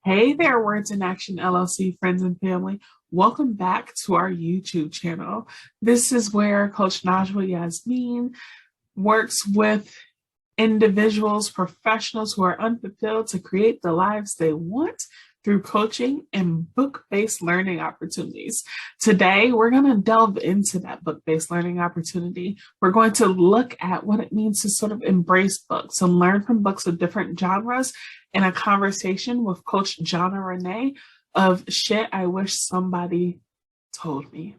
Hey there, Words in Action LLC friends and family. Welcome back to our YouTube channel. This is where Coach Najwa Yasmeen works with individuals, professionals who are unfulfilled to create the lives they want through coaching and book-based learning opportunities. Today, we're going to delve into that book-based learning opportunity. We're going to look at what it means to sort of embrace books and learn from books of different genres in a conversation with Coach Johnna Renée of Shit I Wish Somebody Told Me.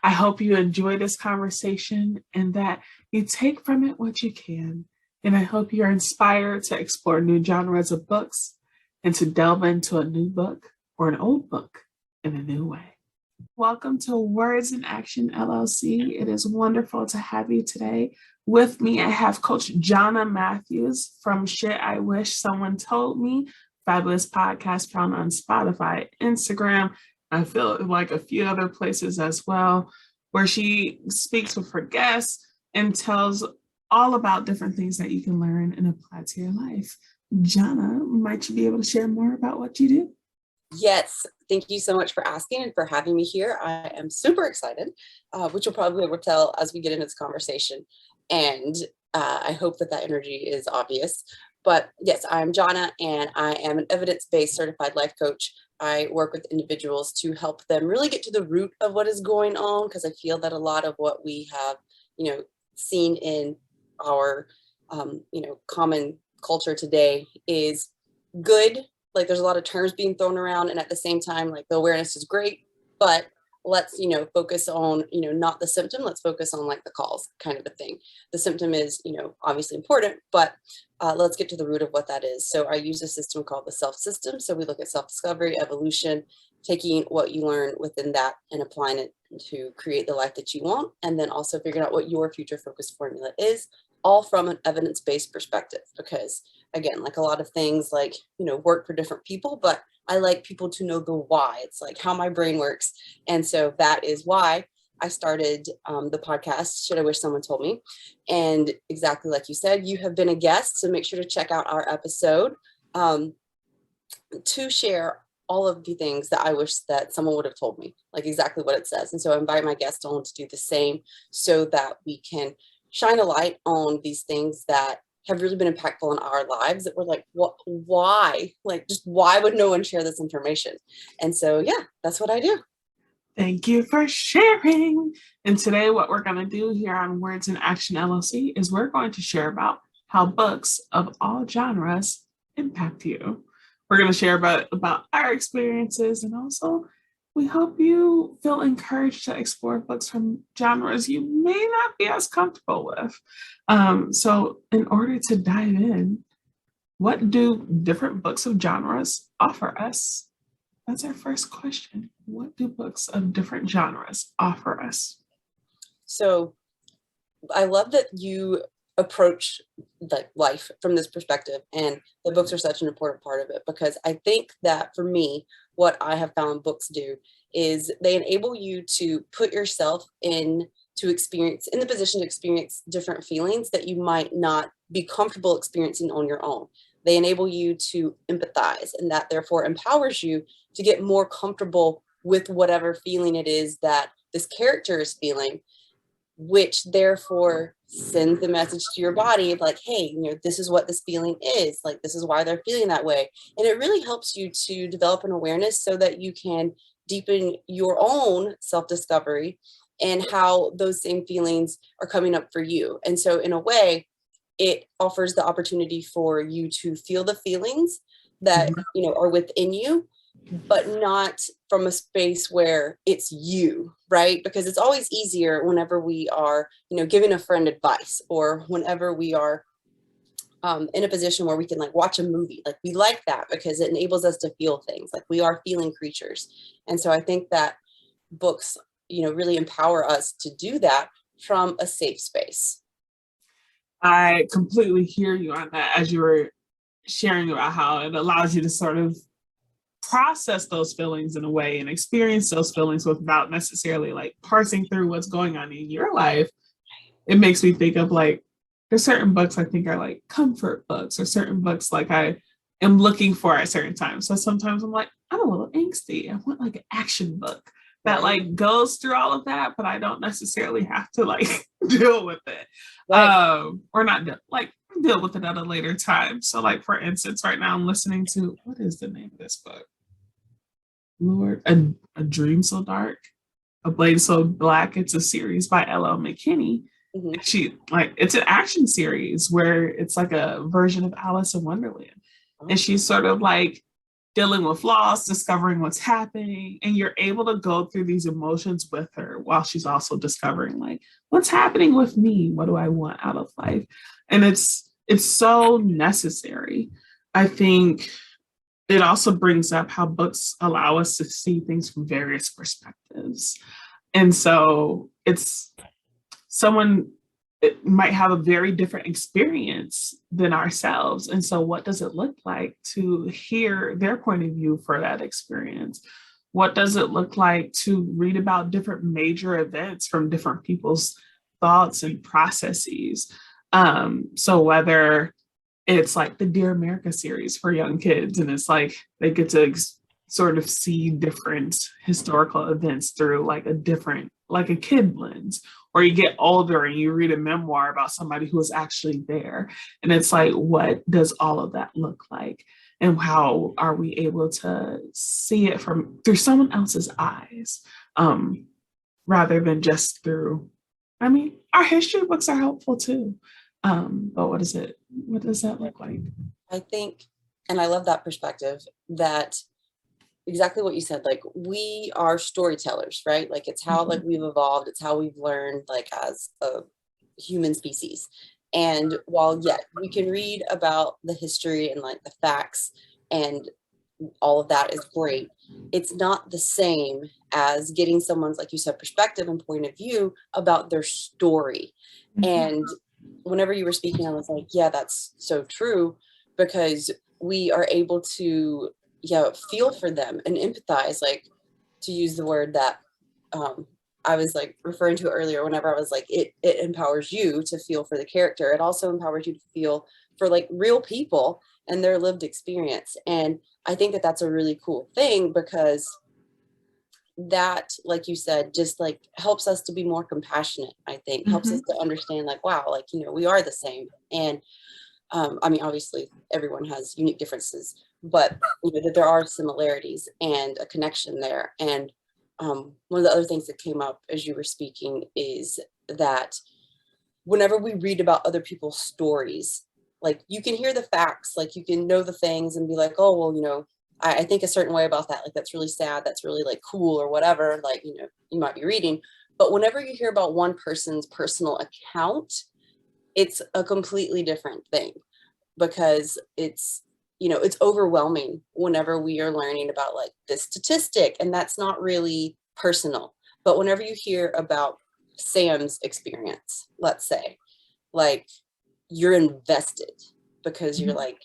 I hope you enjoy this conversation and that you take from it what you can. And I hope you're inspired to explore new genres of books and to delve into a new book or an old book in a new way. Welcome to Words in Action LLC. It is wonderful to have you today. With me, I have Coach Jana Matthews from Shit I Wish Someone Told Me, fabulous podcast found on Spotify, Instagram, I feel like a few other places as well, where she speaks with her guests and tells all about different things that you can learn and apply to your life. Jana, might you be able to share more about what you do? Yes, thank you so much for asking and for having me here. I am super excited, which you'll probably be able to tell as we get into this conversation. And I hope that energy is obvious. But yes, I'm Jana, and I am an evidence-based certified life coach. I work with individuals to help them really get to the root of what is going on, because I feel that a lot of what we have, seen in our, common culture today is good. Like, there's a lot of terms being thrown around, and at the same time, like, the awareness is great, but let's, focus on, not the symptom. Let's focus on like the cause, kind of a thing. The symptom is, obviously important, but let's get to the root of what that is. So I use a system called the self system. So we look at self-discovery, evolution, taking what you learn within that and applying it to create the life that you want. And then also figuring out what your future focus formula is, all from an evidence-based perspective. Because again, like a lot of things like, work for different people, but I like people to know the why. It's like how my brain works. And so that is why I started the podcast, Shit I Wish Someone Told Me. And exactly like you said, you have been a guest, so make sure to check out our episode to share all of the things that I wish that someone would have told me, like exactly what it says. And so I invite my guests on to do the same so that we can shine a light on these things that have really been impactful in our lives, that we're like, what, why? Like, just why would no one share this information? And so, yeah, that's what I do. Thank you for sharing. And today, what we're going to do here on Words in Action LLC is we're going to share about how books of all genres impact you. We're going to share about our experiences, and also we hope you feel encouraged to explore books from genres you may not be as comfortable with. So in order to dive in, what do different books of genres offer us? That's our first question. What do books of different genres offer us? So I love that you approach like life from this perspective, and the books are such an important part of it, because I think that for me, what I have found books do is they enable you to put yourself in the position to experience different feelings that you might not be comfortable experiencing on your own. They enable you to empathize, and that therefore empowers you to get more comfortable with whatever feeling it is that this character is feeling, which therefore sends the message to your body of like, hey, this is what this feeling is, like, this is why they're feeling that way. And it really helps you to develop an awareness so that you can deepen your own self-discovery and how those same feelings are coming up for you. And so in a way, it offers the opportunity for you to feel the feelings that, are within you, but not from a space where it's you, right? Because it's always easier whenever we are, giving a friend advice, or whenever we are in a position where we can like watch a movie. Like, we like that because it enables us to feel things, like we are feeling creatures. And so I think that books, really empower us to do that from a safe space. I completely hear you on that, as you were sharing about how it allows you to sort of process those feelings in a way and experience those feelings without necessarily like parsing through what's going on in your life. It makes me think of like, there's certain books I think are like comfort books, or certain books like I am looking for at certain times. So sometimes I'm like, I'm a little angsty. I want like an action book that like goes through all of that, but I don't necessarily have to like deal with it. Or not like deal with it at a later time. So like for instance, right now I'm listening to, what is the name of this book? Lord, a Dream So Dark, A Blade So Black. It's a series by L.L. McKinney. Mm-hmm. She like, it's an action series where it's like a version of Alice in Wonderland. And she's sort of like dealing with loss, discovering what's happening, and you're able to go through these emotions with her while she's also discovering like what's happening with me, what do I want out of life. And it's so necessary. I think it also brings up how books allow us to see things from various perspectives. And so it's someone, it might have a very different experience than ourselves. And so what does it look like to hear their point of view for that experience? What does it look like to read about different major events from different people's thoughts and processes? So whether it's like the Dear America series for young kids, and it's like they get to sort of see different historical events through like a different, like a kid lens, or you get older and you read a memoir about somebody who was actually there. And it's like, what does all of that look like? And how are we able to see it through someone else's eyes, rather than just through, I mean, our history books are helpful too. But what does that look like? I think, and I love that perspective, that exactly what you said, like we are storytellers, right? Like it's how like we've evolved, it's how we've learned like as a human species. And while we can read about the history and like the facts and all of that is great, it's not the same as getting someone's, like you said, perspective and point of view about their story. And whenever you were speaking, I was like, yeah, that's so true, because we are able to feel for them and empathize, like to use the word that I was like referring to earlier, whenever I was like, it empowers you to feel for the character. It also empowers you to feel for like real people and their lived experience. And I think that that's a really cool thing, because that, like you said, just like helps us to be more compassionate. I think helps us to understand like, wow, like, you know, we are the same. And I mean, obviously everyone has unique differences, but you know, that there are similarities and a connection there. And one of the other things that came up as you were speaking is that whenever we read about other people's stories, like you can hear the facts, like you can know the things and be like, oh, well, you know, I think a certain way about that. Like, that's really sad. That's really like cool or whatever, like, you know, you might be reading. But whenever you hear about one person's personal account, it's a completely different thing, because it's, you know, it's overwhelming whenever we are learning about like this statistic, and that's not really personal. But whenever you hear about Sam's experience, let's say, like you're invested, because you're like,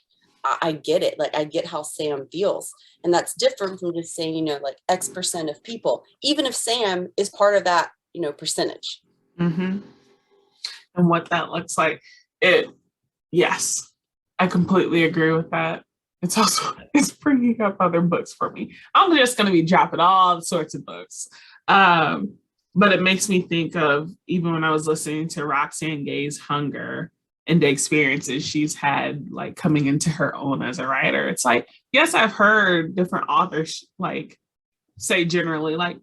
I get it. Like, I get how Sam feels. And that's different from just saying, you know, like X% of people, even if Sam is part of that, you know, percentage. And what that looks like. Yes, I completely agree with that. It's also, it's bringing up other books for me. I'm just going to be dropping all sorts of books. But it makes me think of, even when I was listening to Roxane Gay's Hunger, and the experiences she's had like coming into her own as a writer. It's like, yes, I've heard different authors like say generally like,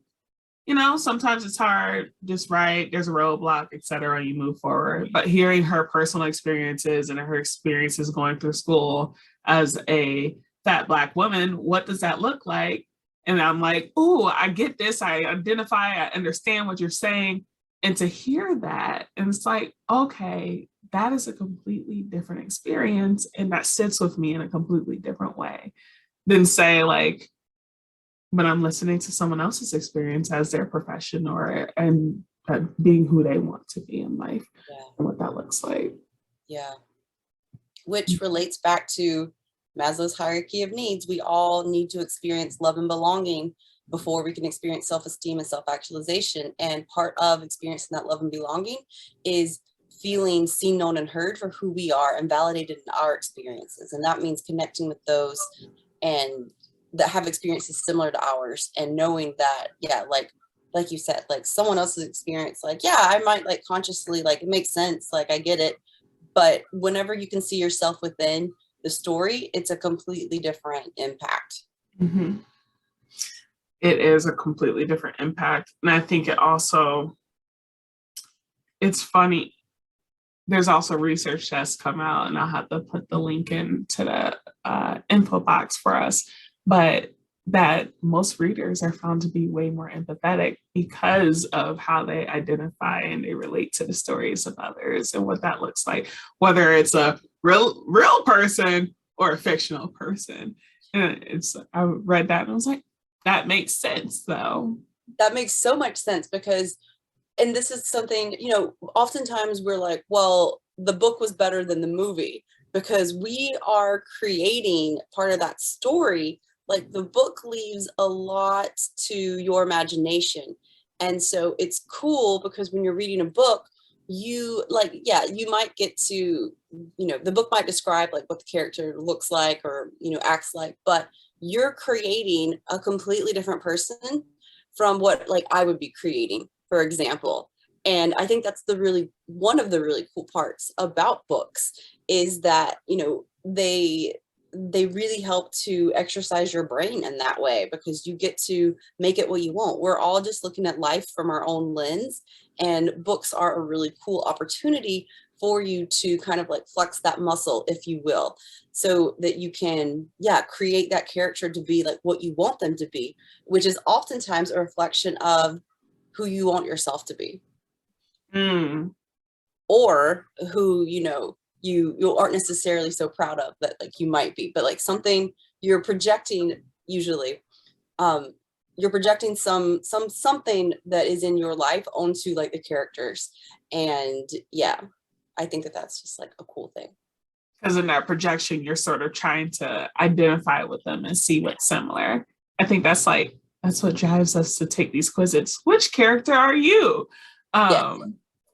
you know, sometimes it's hard, just write, there's a roadblock, etc. You move forward. But hearing her personal experiences and her experiences going through school as a fat Black woman, what does that look like? And I'm like, oh, I get this. I identify, I understand what you're saying. And to hear that, and it's like, okay, that is a completely different experience, and that sits with me in a completely different way than say like, when I'm listening to someone else's experience as their profession and being who they want to be in life, and what that looks like. Yeah. Which relates back to Maslow's hierarchy of needs. We all need to experience love and belonging before we can experience self-esteem and self-actualization. And part of experiencing that love and belonging is feeling seen, known, and heard for who we are and validated in our experiences. And that means connecting with those and that have experiences similar to ours, and knowing that, yeah, like you said, like someone else's experience, like, yeah, I might like consciously, like, it makes sense, like I get it. But whenever you can see yourself within the story, it's a completely different impact. Mm-hmm. It is a completely different impact. And I think it's funny. There's also research that's come out, and I'll have to put the link into the info box for us, but that most readers are found to be way more empathetic because of how they identify and they relate to the stories of others and what that looks like, whether it's a real person or a fictional person. And I read that and I was like, that makes sense though. That makes so much sense, because, and this is something, you know, oftentimes we're like, well, the book was better than the movie, because we are creating part of that story. Like the book leaves a lot to your imagination. And so it's cool because when you're reading a book, you like, yeah, you might get to, you know, the book might describe like what the character looks like or, you know, acts like, but you're creating a completely different person from what like I would be creating, for example. And I think that's one of the really cool parts about books, is that, you know, they really help to exercise your brain in that way, because you get to make it what you want. We're all just looking at life from our own lens, and books are a really cool opportunity for you to kind of like flex that muscle, if you will, so that you can, yeah, create that character to be like what you want them to be, which is oftentimes a reflection of who you want yourself to be. Or who, you know, you aren't necessarily so proud of that, like you might be, but like something you're projecting, usually you're projecting something that is in your life onto like the characters. And yeah, I think that that's just like a cool thing, Because in that projection, you're sort of trying to identify with them and see what's similar. I think that's what drives us to take these quizzes. Which character are you? yeah.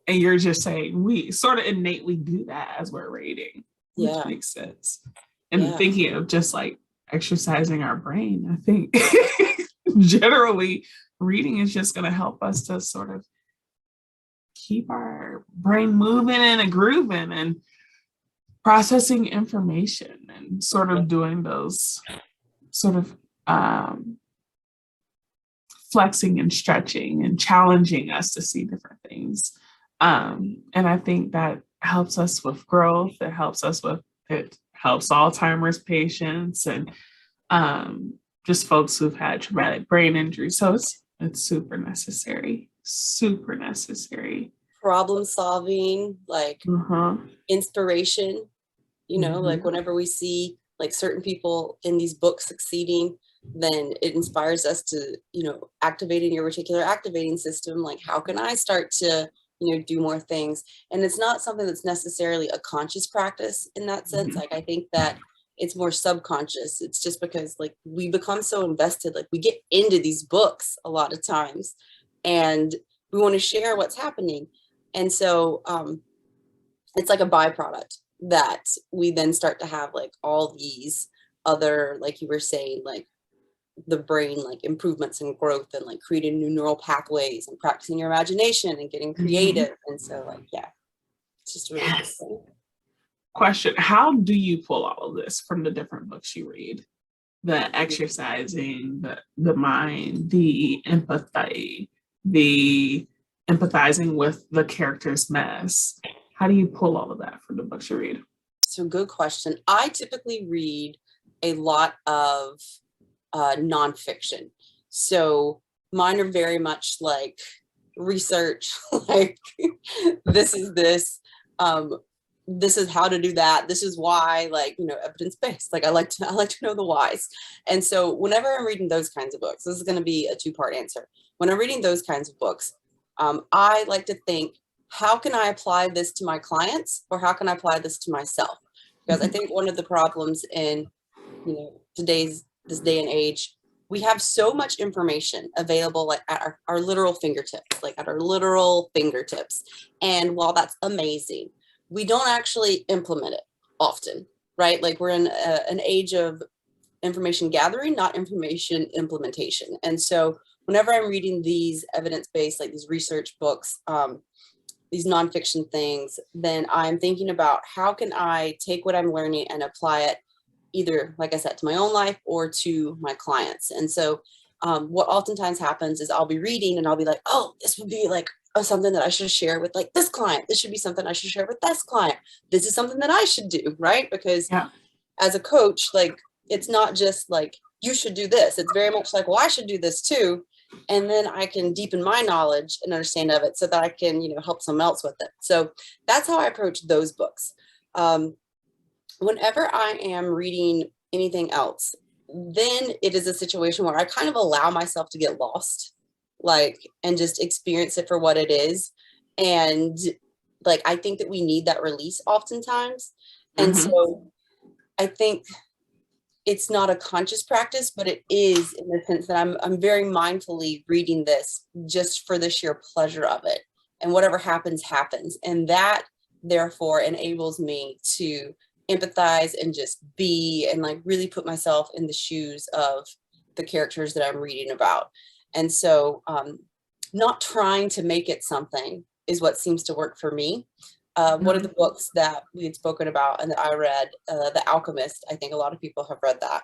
And you're just saying we sort of innately do that as we're reading, which Yeah. makes sense. And thinking of just like exercising our brain, I think generally reading is just going to help us to sort of keep our brain moving and grooving and processing information and sort of doing those sort of flexing and stretching and challenging us to see different things. And I think that helps us with growth. It helps Alzheimer's patients and just folks who've had traumatic brain injury. So it's super necessary. Problem solving, like inspiration, you know, like whenever we see like certain people in these books succeeding, then it inspires us to, you know, activating your reticular activating system. Like, how can I start to, you know, do more things? And it's not something that's necessarily a conscious practice in that sense. Like, I think that it's more subconscious. It's just because like we become so invested, like we get into these books a lot of times and we want to share what's happening. And so it's like a byproduct that we then start to have like all these other, like you were saying, like the brain, like improvements and growth and like creating new neural pathways and practicing your imagination and getting creative. And so like, yeah, it's just really interesting. Question: how do you pull all of this from the different books you read? The exercising, the mind, the empathy, the empathizing with the character's mess. How do you pull all of that from the books you read? So good question. I typically read a lot of nonfiction. So mine are very much like research, like this is how to do that. This is why, like, you know, evidence-based. Like I like to know the whys. And so whenever I'm reading those kinds of books, this is going to be a two-part answer. When I'm reading those kinds of books, I like to think, how can I apply this to my clients, or how can I apply this to myself? Because I think one of the problems in, you know, this day and age we have so much information available, like at our literal fingertips, like at our literal fingertips. And while that's amazing, we don't actually implement it often, right? Like we're in an age of information gathering, not information implementation. And so whenever I'm reading these evidence-based, like these research books, these nonfiction things, then I'm thinking about how can I take what I'm learning and apply it either, like I said, to my own life or to my clients. And so what oftentimes happens is I'll be reading and I'll be like, oh, this would be like something that I should share with like this client. This should be something I should share with this client. This is something that I should do, right? Because as a coach, like, it's not just like, you should do this. It's very much like, well, I should do this too. And then I can deepen my knowledge and understanding of it so that I can, help someone else with it. So that's how I approach those books. Whenever I am reading anything else, then it is a situation where I kind of allow myself to get lost, like, and just experience it for what it is. And like, I think that we need that release oftentimes. And so I think it's not a conscious practice, but it is in the sense that I'm very mindfully reading this just for the sheer pleasure of it. And whatever happens, happens. And that therefore enables me to empathize and just be and like really put myself in the shoes of the characters that I'm reading about. And so not trying to make it something is what seems to work for me. One of the books that we had spoken about and that I read, The Alchemist, I think a lot of people have read that.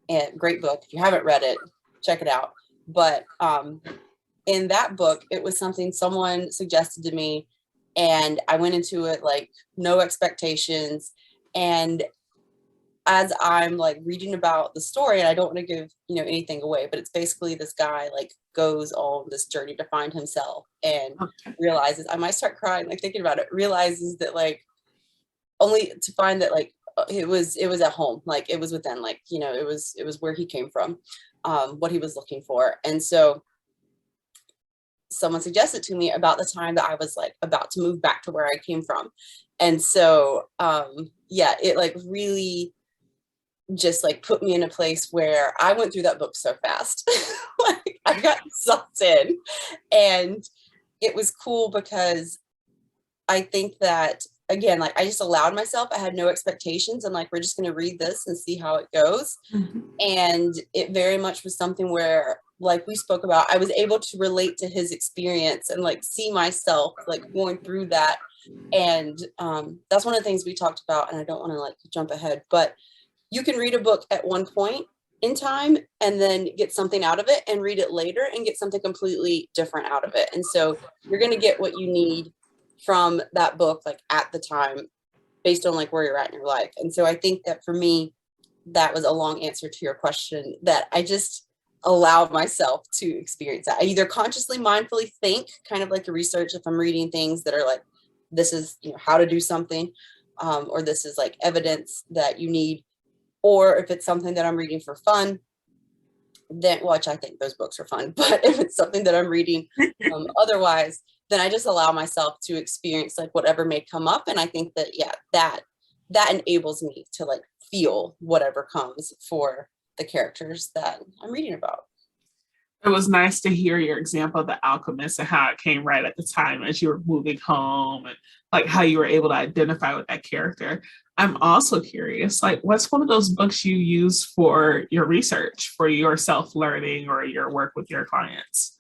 And great book. If you haven't read it, check it out. But in that book, it was something someone suggested to me, and I went into it like no expectations. And as I'm like reading about the story, and I don't want to give, anything away, but it's basically this guy like goes on this journey to find himself and realizes, I might start crying, like thinking about it, realizes that like only to find that like it was at home, like it was within, like, it was where he came from, what he was looking for. And so someone suggested to me about the time that I was like about to move back to where I came from. And so it like really just like put me in a place where I went through that book so fast. Like I got sucked in, and it was cool because I think that, again, like I just allowed myself, I had no expectations. I'm like, we're just going to read this and see how it goes. And it very much was something where, like we spoke about, I was able to relate to his experience and like see myself like going through that. And that's one of the things we talked about, and I don't want to like jump ahead, but you can read a book at one point in time and then get something out of it, and read it later and get something completely different out of it. And so you're going to get what you need from that book, like at the time, based on like where you're at in your life. And so I think that for me, that was a long answer to your question, that I just allowed myself to experience that. I either consciously, mindfully think, kind of like a research, if I'm reading things that are like, this is, how to do something, or this is like evidence that you need. Or if it's something that I'm reading for fun, then, which I think those books are fun, but if it's something that I'm reading otherwise, then I just allow myself to experience like whatever may come up. And I think that, that enables me to like feel whatever comes for the characters that I'm reading about. It was nice to hear your example of The Alchemist and how it came right at the time as you were moving home, and like how you were able to identify with that character. I'm also curious, like, what's one of those books you use for your research, for your self-learning or your work with your clients?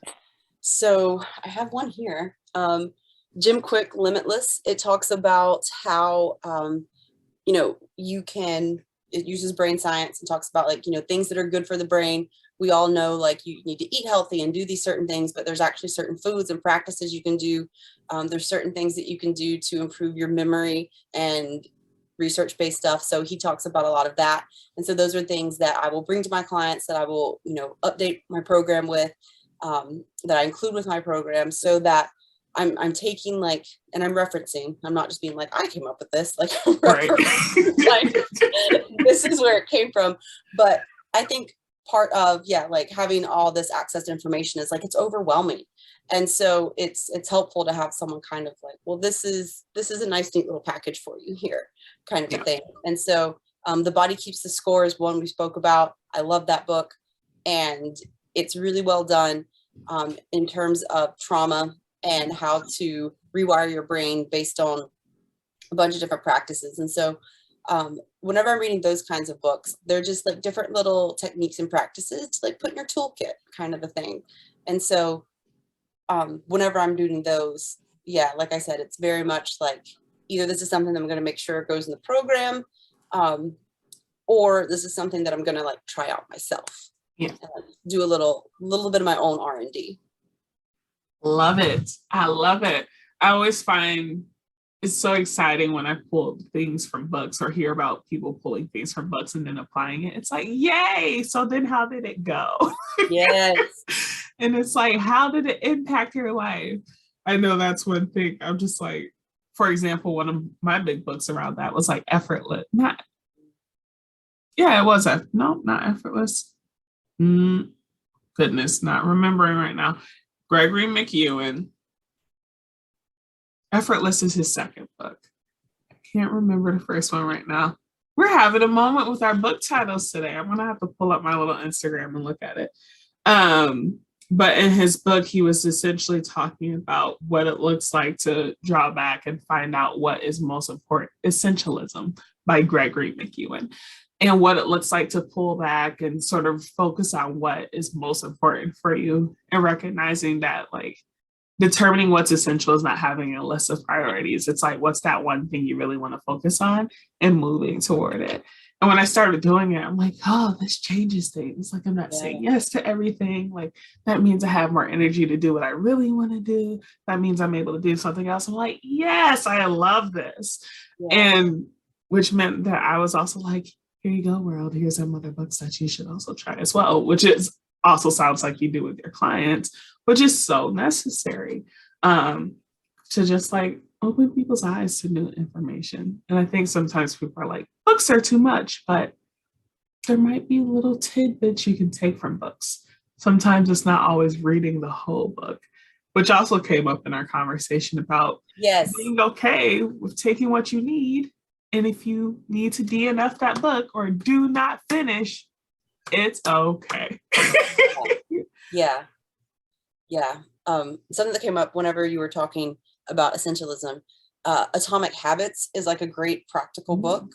So I have one here. Jim Quick, Limitless. It talks about how, it uses brain science and talks about like, things that are good for the brain. We all know like you need to eat healthy and do these certain things, but there's actually certain foods and practices you can do. There's certain things that you can do to improve your memory and research-based stuff. So he talks about a lot of that. And so those are things that I will bring to my clients, that I will, update my program with, that I include with my program, so that I'm taking like, and I'm referencing, I'm not just being like, I came up with this, like, Right. like this is where it came from. But I think part of, like having all this access to information is like, it's overwhelming. And so it's helpful to have someone kind of like, well, this is a nice, neat little package for you here, kind of a thing. And so The Body Keeps the Score is one we spoke about. I love that book. and it's really well done in terms of trauma and how to rewire your brain based on a bunch of different practices. And so whenever I'm reading those kinds of books, they're just like different little techniques and practices to like put in your toolkit kind of a thing. And so whenever I'm doing those, yeah, like I said, it's very much like either this is something that I'm going to make sure goes in the program, or this is something that I'm going to like try out myself. Yeah. Do a little bit of my own R&D. Love it. I love it. I always find it's so exciting when I pull things from books or hear about people pulling things from books and then applying it. It's like, yay. So then how did it go? Yes. And it's like, how did it impact your life? I know that's one thing. I'm just like, for example, one of my big books around that was like Effortless. Not Effortless. Goodness, not remembering right now. Gregory McEwen. Effortless is his second book. I can't remember the first one right now. We're having a moment with our book titles today. I'm gonna have to pull up my little Instagram and look at it. But in his book, he was essentially talking about what it looks like to draw back and find out what is most important. Essentialism by Gregory McEwen. And what it looks like to pull back and sort of focus on what is most important for you, and recognizing that like determining what's essential is not having a list of priorities. It's like, what's that one thing you really want to focus on and moving toward it. And when I started doing it, I'm like, oh, this changes things. Like, I'm not saying yes to everything. Like, that means I have more energy to do what I really want to do. That means I'm able to do something else. I'm like, yes, I love this. Yeah. And which meant that I was also like, here you go, world. Here's some other books that you should also try as well, which is also sounds like you do with your clients, which is so necessary to just like open people's eyes to new information. And I think sometimes people are like, books are too much, but there might be little tidbits you can take from books. Sometimes it's not always reading the whole book, which also came up in our conversation about being okay with taking what you need. And if you need to DNF that book or do not finish, it's okay. Yeah. Something that came up whenever you were talking about essentialism, Atomic Habits is like a great practical book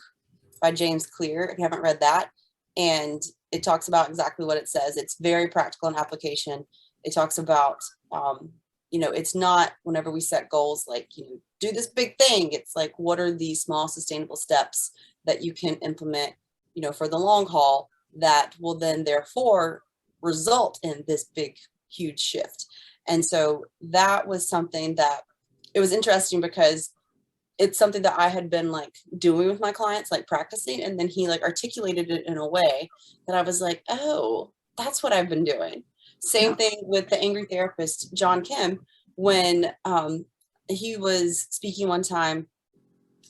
by James Clear, if you haven't read that. And it talks about exactly what it says. It's very practical in application. It talks about, it's not whenever we set goals, like, do this big thing. It's like, what are these small sustainable steps that you can implement, for the long haul that will then therefore result in this big, huge shift. And so that was something that it was interesting because it's something that I had been like doing with my clients, like practicing. And then he like articulated it in a way that I was like, oh, that's what I've been doing. Same thing with the angry therapist, John Kim, when he was speaking one time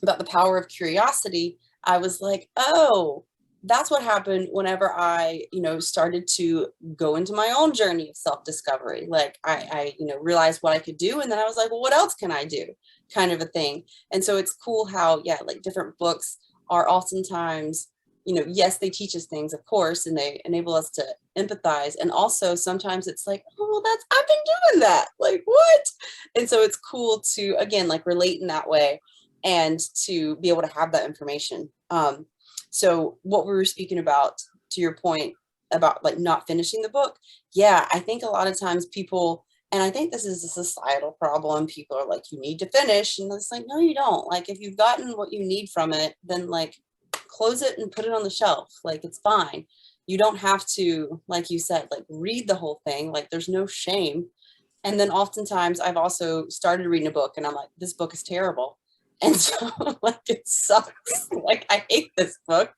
about the power of curiosity. I was like, oh, that's what happened whenever I, started to go into my own journey of self-discovery. Like I realized what I could do. And then I was like, well, what else can I do? Kind of a thing. And so it's cool how, like different books are oftentimes, yes, they teach us things, of course, and they enable us to empathize. And also sometimes it's like, oh, well, I've been doing that. Like what? And so it's cool to, again, like relate in that way and to be able to have that information. So what we were speaking about, to your point about like not finishing the book. Yeah, I think a lot of times people, and I think this is a societal problem. People are like, you need to finish. And it's like, no, you don't. Like, if you've gotten what you need from it, then like close it and put it on the shelf. Like, it's fine. You don't have to, like you said, like read the whole thing. Like, there's no shame. And then oftentimes I've also started reading a book and I'm like, this book is terrible. And so like, it sucks. Like, I hate this book.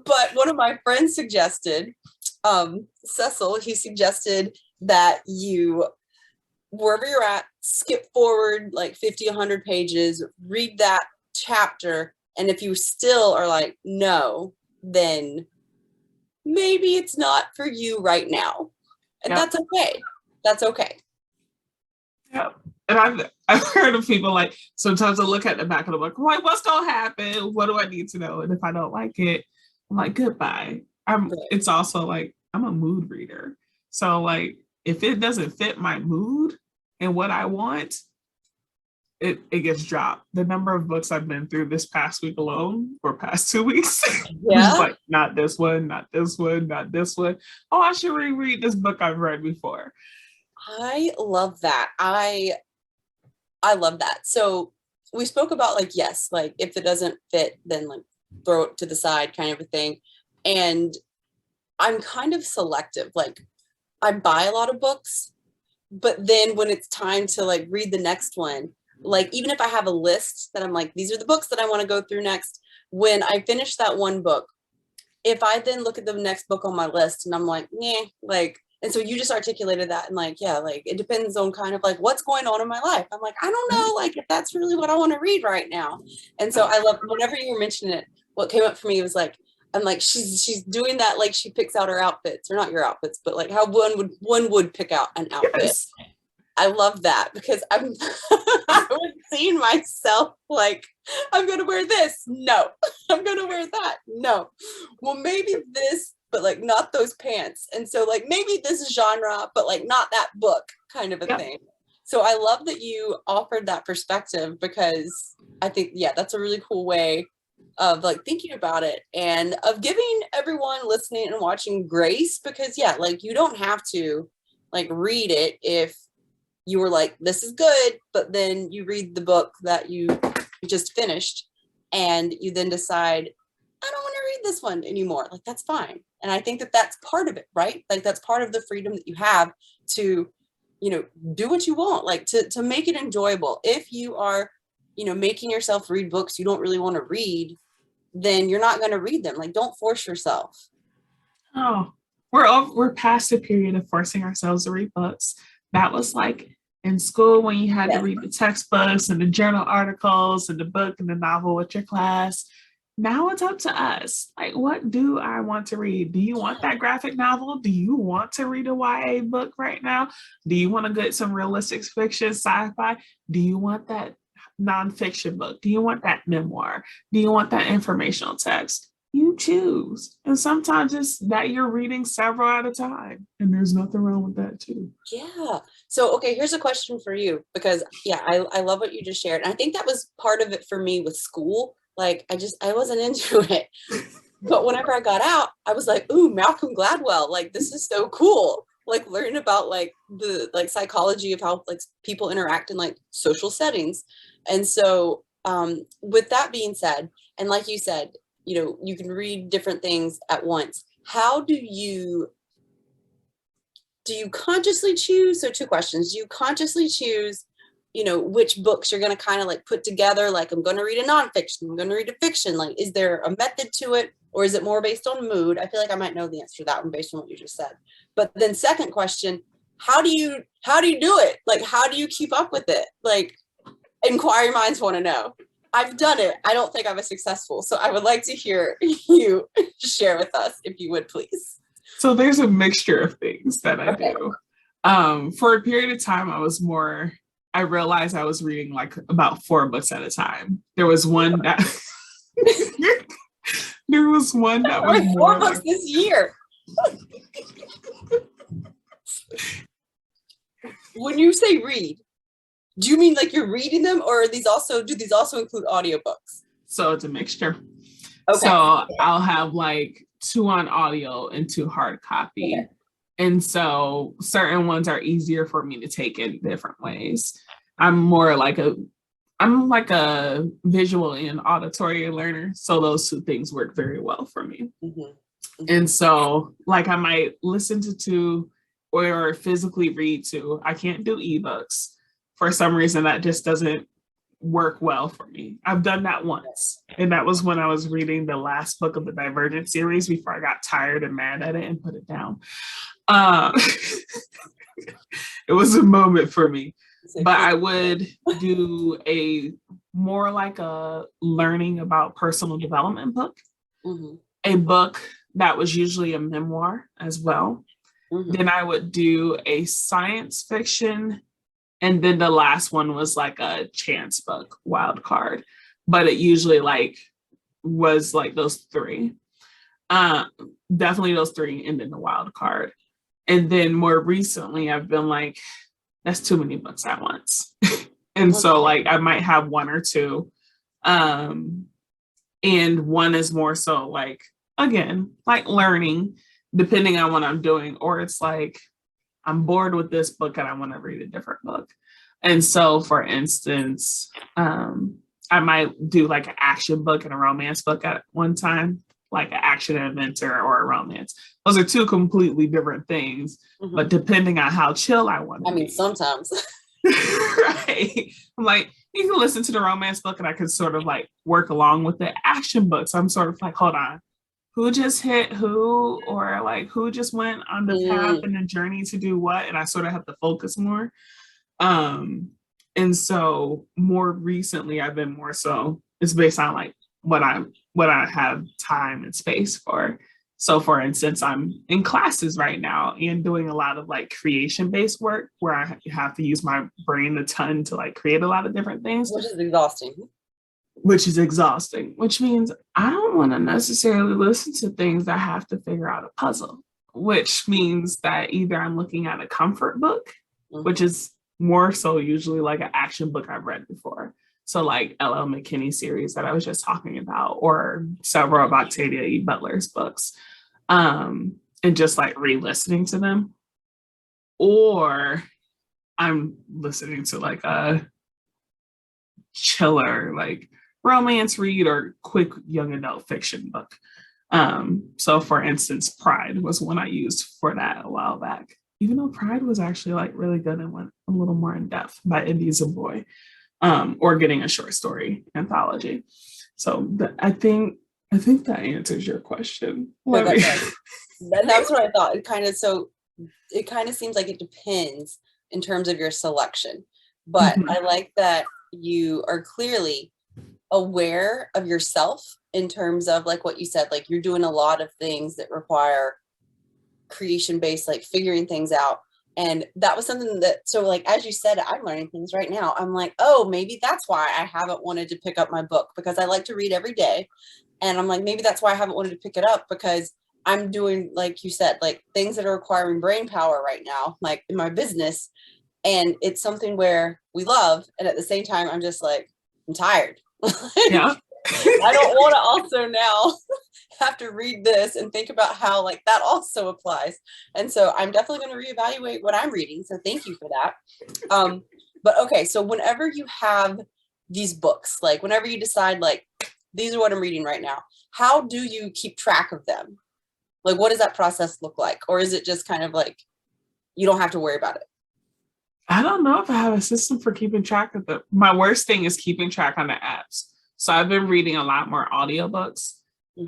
But one of my friends suggested, Cecil, he suggested that you, wherever you're at, skip forward like 50, 100 pages, read that chapter. And if you still are like, no, then maybe it's not for you right now. And that's okay. That's okay. Yeah. And I've heard of people like, sometimes I look at the back of the book, I'm like, what's going to happen? What do I need to know? And if I don't like it, I'm like, goodbye. It's also like, I'm a mood reader. So like if it doesn't fit my mood and what I want, it gets dropped. The number of books I've been through this past week alone, or past 2 weeks, was like, not this one, not this one, not this one. Oh, I should reread this book I've read before. I love that. I love that. So we spoke about like, yes, like if it doesn't fit, then like throw it to the side kind of a thing. And I'm kind of selective. Like I buy a lot of books, but then when it's time to like read the next one, like even if I have a list that I'm like, these are the books that I want to go through next, when I finish that one book, if I then look at the next book on my list and I'm like, yeah, like, and so you just articulated that and like, yeah, like it depends on kind of like what's going on in my life. I'm like, I don't know, like if that's really what I want to read right now. And so I love, whenever you were mentioning it, what came up for me was like, I'm like, she's doing that, like she picks out her outfits, or not your outfits, but like how one would pick out an outfit. Yes. I love that because I was seeing myself like, I'm going to wear this. No, I'm going to wear that. No. Well, maybe this, but like not those pants. And so like maybe this genre, but like not that book kind of a thing. So I love that you offered that perspective because I think, yeah, that's a really cool way of like thinking about it and of giving everyone listening and watching grace because yeah, like you don't have to like read it if you were like, this is good, but then you read the book that you just finished and you then decide, I don't want to read this one anymore. Like, that's fine. And I think that that's part of it, right? Like, that's part of the freedom that you have to, you know, do what you want, like to make it enjoyable. If you are, you know, making yourself read books you don't really want to read, then you're not going to read them. Like, don't force yourself. Oh, we're past the period of forcing ourselves to read books. That was like in school when you had to read the textbooks and the journal articles and the book and the novel with your class. Now it's up to us. Like, what do I want to read? Do you want that graphic novel? Do you want to read a YA book right now? Do you want to get some realistic fiction, sci-fi? Do you want that nonfiction book? Do you want that memoir? Do you want that informational text? You choose. And sometimes it's that you're reading several at a time. And there's nothing wrong with that too. Yeah. So, okay, here's a question for you because yeah, I love what you just shared. And I think that was part of it for me with school. Like I wasn't into it. But whenever I got out, I was like, ooh, Malcolm Gladwell, like this is so cool. Like learning about like the like psychology of how like people interact in like social settings. And so with that being said, and like you said, you know, you can read different things at once. How do you consciously choose? So 2 questions. Do you consciously choose, you know, which books you're going to kind of like put together? Like, I'm going to read a nonfiction, I'm going to read a fiction. Like, is there a method to it? Or is it more based on mood? I feel like I might know the answer to that one based on what you just said. But then second question, how do you do it? Like, how do you keep up with it? Like, inquiring minds want to know. I've done it. I don't think I was successful. So I would like to hear you share with us, if you would, please. So there's a mixture of things that I do. For a period of time, I realized I was reading like about 4 books at a time. There was one that was more 4 books this year. When you say read, do you mean like you're reading them, or do these also include audiobooks? So it's a mixture. Okay. So I'll have like 2 on audio and 2 hard copy. Okay. And so certain ones are easier for me to take in different ways. I'm like a visual and auditory learner. So those 2 things work very well for me. Mm-hmm. Mm-hmm. And so like I might listen to 2 or physically read 2. I can't do ebooks. For some reason, that just doesn't work well for me. I've done that once. And that was when I was reading the last book of the Divergent series before I got tired and mad at it and put it down. It was a moment for me. But I would do a more like a learning about personal development book. Mm-hmm. A book that was usually a memoir as well. Mm-hmm. Then I would do a science fiction. And then the last one was like a chance book, wild card. But it usually like was like those 3. Uh, Definitely those three, and then the wild card. And then more recently, I've been like, that's too many books at once. And so like I might have one or two. And one is more so like, again, like learning, depending on what I'm doing, or it's like I'm bored with this book and I want to read a different book. And so, for instance, I might do like an action book and a romance book at one time, like an action adventure or a romance. Those are two completely different things, but depending on how chill I want to be. Sometimes. Right. I'm like, you can listen to the romance book and I can sort of like work along with the action book. So I'm sort of like, hold on, who just hit who, or like who just went on the path and the journey to do what? And I sort of have to focus more. And so more recently I've been more so, it's based on like what I have time and space for. So for instance, I'm in classes right now and doing a lot of like creation-based work where I have to use my brain a ton to like create a lot of different things. Which is exhausting. Which means I don't want to necessarily listen to things that have to figure out a puzzle, which means that either I'm looking at a comfort book, which is more so usually like an action book I've read before. So like L.L. McKinney series that I was just talking about, or several of Octavia E. Butler's books. And just like re-listening to them, or I'm listening to like a chiller like romance read or quick young adult fiction book. So for instance, Pride was one I used for that a while back, even though Pride was actually like really good and went a little more in depth, by Indy Zaboy, or Getting a Short Story anthology. So I think that answers your question. No, that's what I thought. It kind of seems like it depends in terms of your selection. But I like that you are clearly aware of yourself in terms of like what you said, like you're doing a lot of things that require creation-based, like figuring things out. And that was something that, so like, as you said, I'm learning things right now. I'm like, oh, maybe that's why I haven't wanted to pick up my book, because I like to read every day. And I'm like, maybe that's why I haven't wanted to pick it up, because I'm doing, like you said, like things that are requiring brain power right now, like in my business. And it's something where we love. And at the same time, I'm just like, I'm tired. Yeah. I don't want to also now have to read this and think about how like that also applies. And so I'm definitely going to reevaluate what I'm reading. So thank you for that. But okay, so whenever you have these books, like whenever you decide like, these are what I'm reading right now, how do you keep track of them? Like, what does that process look like? Or is it just kind of like, you don't have to worry about it? I don't know if I have a system for keeping track of them. My worst thing is keeping track on the apps. So I've been reading a lot more audiobooks.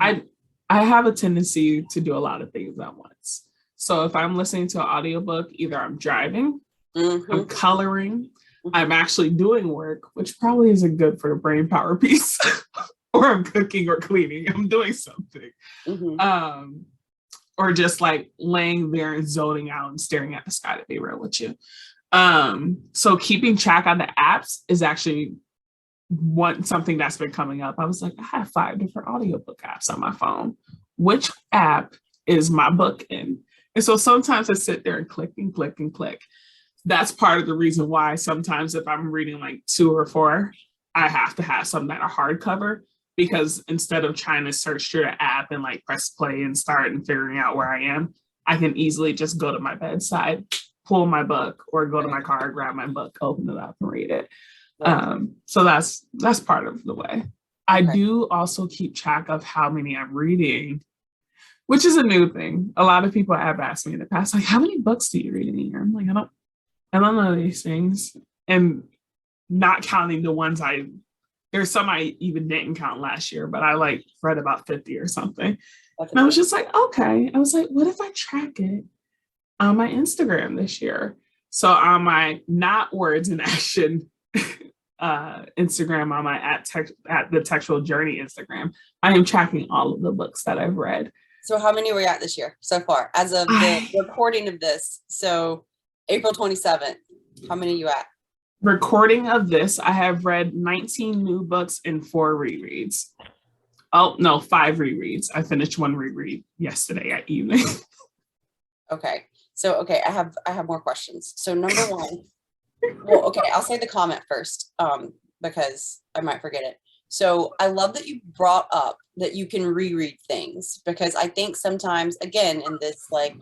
I have a tendency to do a lot of things at once. So if I'm listening to an audiobook, either I'm driving, I'm coloring, I'm actually doing work, which probably isn't good for the brain power piece, or I'm cooking or cleaning, I'm doing something. Or just like laying there and zoning out and staring at the sky, to be real with you. So keeping track on the apps is actually something that's been coming up. I was like, I have 5 different audiobook apps on my phone. Which app is my book in? And so sometimes I sit there and click and click and click. That's part of the reason why sometimes if I'm reading like 2 or 4, I have to have some that are hardcover, because instead of trying to search through the app and like press play and start and figuring out where I am, I can easily just go to my bedside, pull my book, or go to my car, grab my book, open it up and read it. So that's part of the way. I do also keep track of how many I'm reading, which is a new thing. A lot of people have asked me in the past, like, how many books do you read in a year? I'm like, I don't know these things. And not counting the ones there's some I even didn't count last year, but I like read about 50 or something. And I was just like, okay. I was like, what if I track it on my Instagram this year? So on my not words in action Instagram, on my at the Textual Journey Instagram, I am tracking all of the books that I've read. So how many were you at this year so far, as of the recording of this? So April 27th, how many are you at? Recording of this, I have read 19 new books and 4 rereads. Oh, no, 5 rereads. I finished 1 reread yesterday at evening. Okay. So, okay, I have more questions. So number one, well, okay, I'll say the comment first, because I might forget it. So I love that you brought up that you can reread things, because I think sometimes, again, in this like,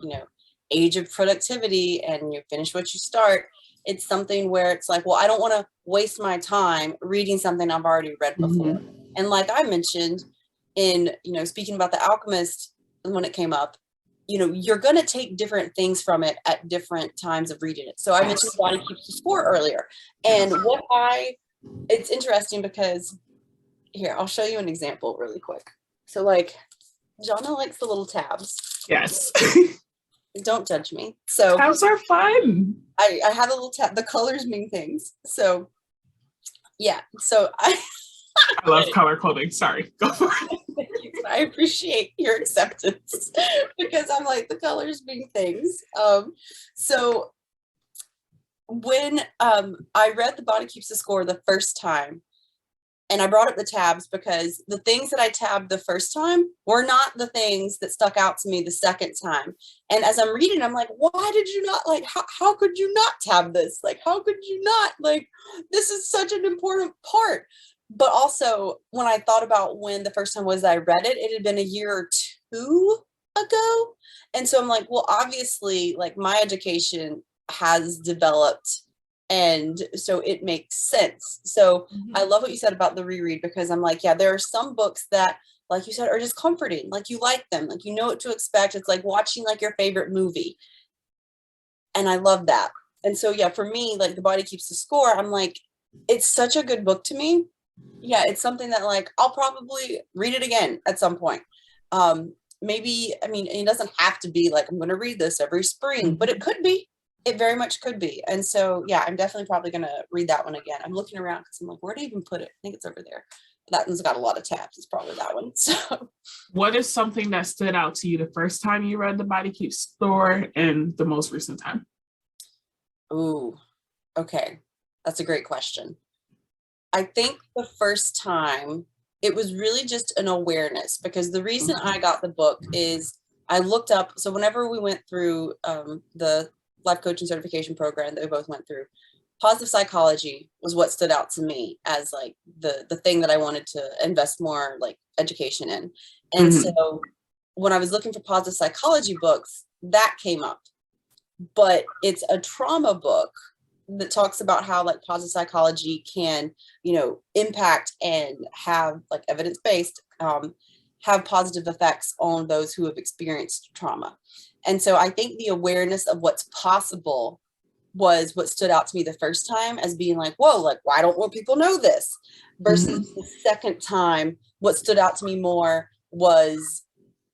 age of productivity and you finish what you start, it's something where it's like, well, I don't want to waste my time reading something I've already read before. And like I mentioned in, speaking about The Alchemist when it came up, you're going to take different things from it at different times of reading it. So I mentioned Body Keeps the Score earlier. And it's interesting because here, I'll show you an example really quick. So like, Jana likes the little tabs. Yes. Don't judge me. So tabs are fun. I have a little tab. The colors mean things. So yeah. So I love color coding. Sorry. Go for it. I appreciate your acceptance because I'm like, the colors mean things. So when I read The Body Keeps the Score the first time, and I brought up the tabs because the things that I tabbed the first time were not the things that stuck out to me the second time. And as I'm reading, I'm like, why did you not, like, how could you not tab this? Like, how could you not, like, this is such an important part. But also when I thought about when the first time was that I read it, it had been a year or 2 ago. And so I'm like, well, obviously, like, my education has developed, and so it makes sense. So I love what you said about the reread, because I'm like, yeah, there are some books that, like you said, are just comforting. Like, you like them, like, you know what to expect. It's like watching like your favorite movie. And I love that. And so, yeah, for me, like The Body Keeps the Score, I'm like, it's such a good book to me. Yeah, it's something that, like, I'll probably read it again at some point. Maybe, I mean, it doesn't have to be like I'm going to read this every spring, but it could be. It very much could be. And so, yeah, I'm definitely probably going to read that one again. I'm looking around because I'm like, where did I even put it? I think it's over there. That one's got a lot of tabs. It's probably that one. So, what is something that stood out to you the first time you read The Body Keeps Score and the most recent time? Ooh, okay. That's a great question. I think the first time it was really just an awareness, because the reason I got the book is I looked up. So whenever we went through the life coaching certification program that we both went through, positive psychology was what stood out to me as like the thing that I wanted to invest more like education in. And so when I was looking for positive psychology books, that came up. But it's a trauma book that talks about how like positive psychology can, impact and have like evidence-based, have positive effects on those who have experienced trauma. And so I think the awareness of what's possible was what stood out to me the first time as being like, whoa, like, why don't more people know this? Versus the second time, what stood out to me more was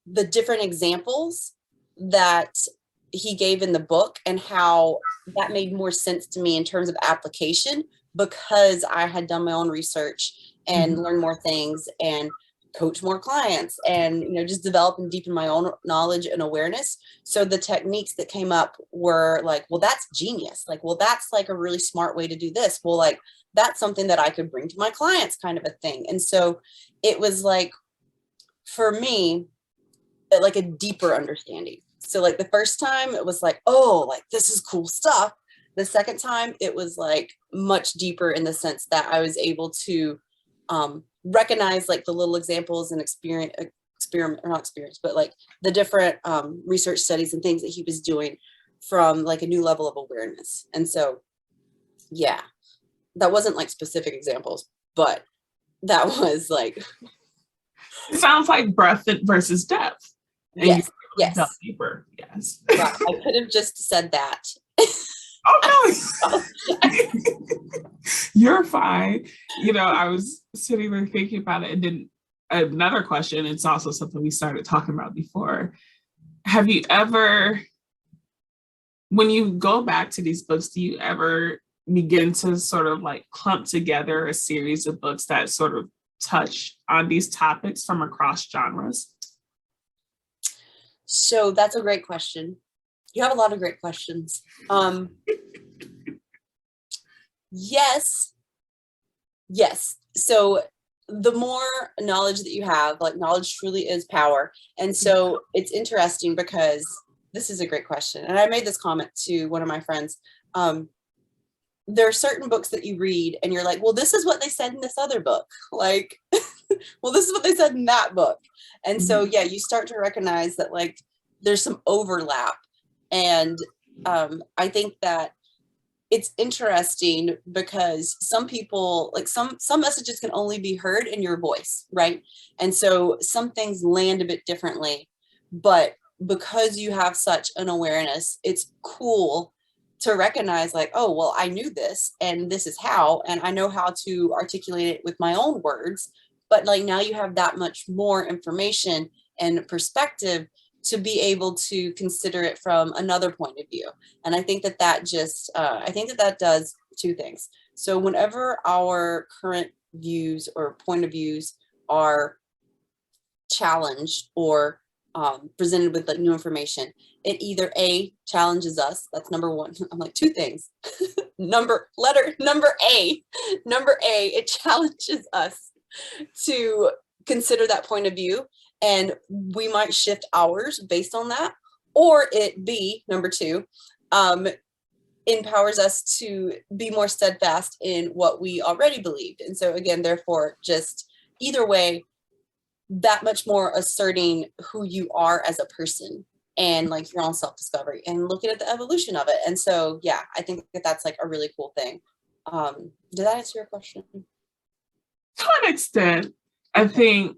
the different examples that he gave in the book and how that made more sense to me in terms of application, because I had done my own research and learned more things and coach more clients and, just develop and deepen my own knowledge and awareness. So the techniques that came up were like, well, that's genius. Like, well, that's like a really smart way to do this. Well, like, that's something that I could bring to my clients, kind of a thing. And so it was like, for me, like a deeper understanding. So like the first time it was like, oh, like this is cool stuff. The second time it was like much deeper in the sense that I was able to recognize like the little examples and but like the different research studies and things that he was doing from like a new level of awareness. And so, yeah, that wasn't like specific examples, but that was like. It sounds like breadth versus depth. And yes. Deeper. Yes. Right. I could have just said that. Oh no. You're fine. I was sitting there thinking about it, and then another question, it's also something we started talking about before. Have you ever, when you go back to these books, do you ever begin to sort of like clump together a series of books that sort of touch on these topics from across genres? So that's a great question. You have a lot of great questions. Yes. So the more knowledge that you have, like knowledge truly is power. And so it's interesting because this is a great question. And I made this comment to one of my friends. There are certain books that you read and you're like, well, this is what they said in this other book. Like, well, this is what they said in that book. And so, yeah, you start to recognize that like there's some overlap. And I think that it's interesting because some people, like some messages can only be heard in your voice, right? And so some things land a bit differently, but because you have such an awareness, it's cool to recognize like, oh, well, I knew this and this is how, and I know how to articulate it with my own words, but like now you have that much more information and perspective to be able to consider it from another point of view. And I think that I think that does two things. So whenever our current views or point of views are challenged or presented with like new information, it either A, challenges us. That's number one. I'm like, two things. Number A, it challenges us to consider that point of view, and we might shift ours based on that. Or it B, number two, empowers us to be more steadfast in what we already believed. And so again, therefore, just either way, that much more asserting who you are as a person and like your own self-discovery and looking at the evolution of it. And so, yeah, I think that that's like a really cool thing. Did that answer your question? To an extent, I think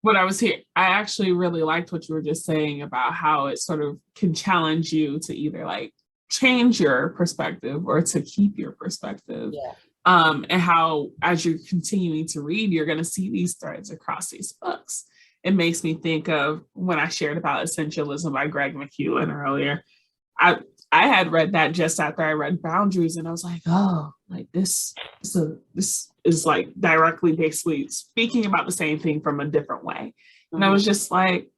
when I was here, I actually really liked what you were just saying about how it sort of can challenge you to either like change your perspective or to keep your perspective. Yeah. And how, as you're continuing to read, you're going to see these threads across these books. It makes me think of when I shared about Essentialism by Greg McEwen earlier. I had read that just after I read Boundaries, and I was like, oh, like this is like directly basically speaking about the same thing from a different way. And I was just like,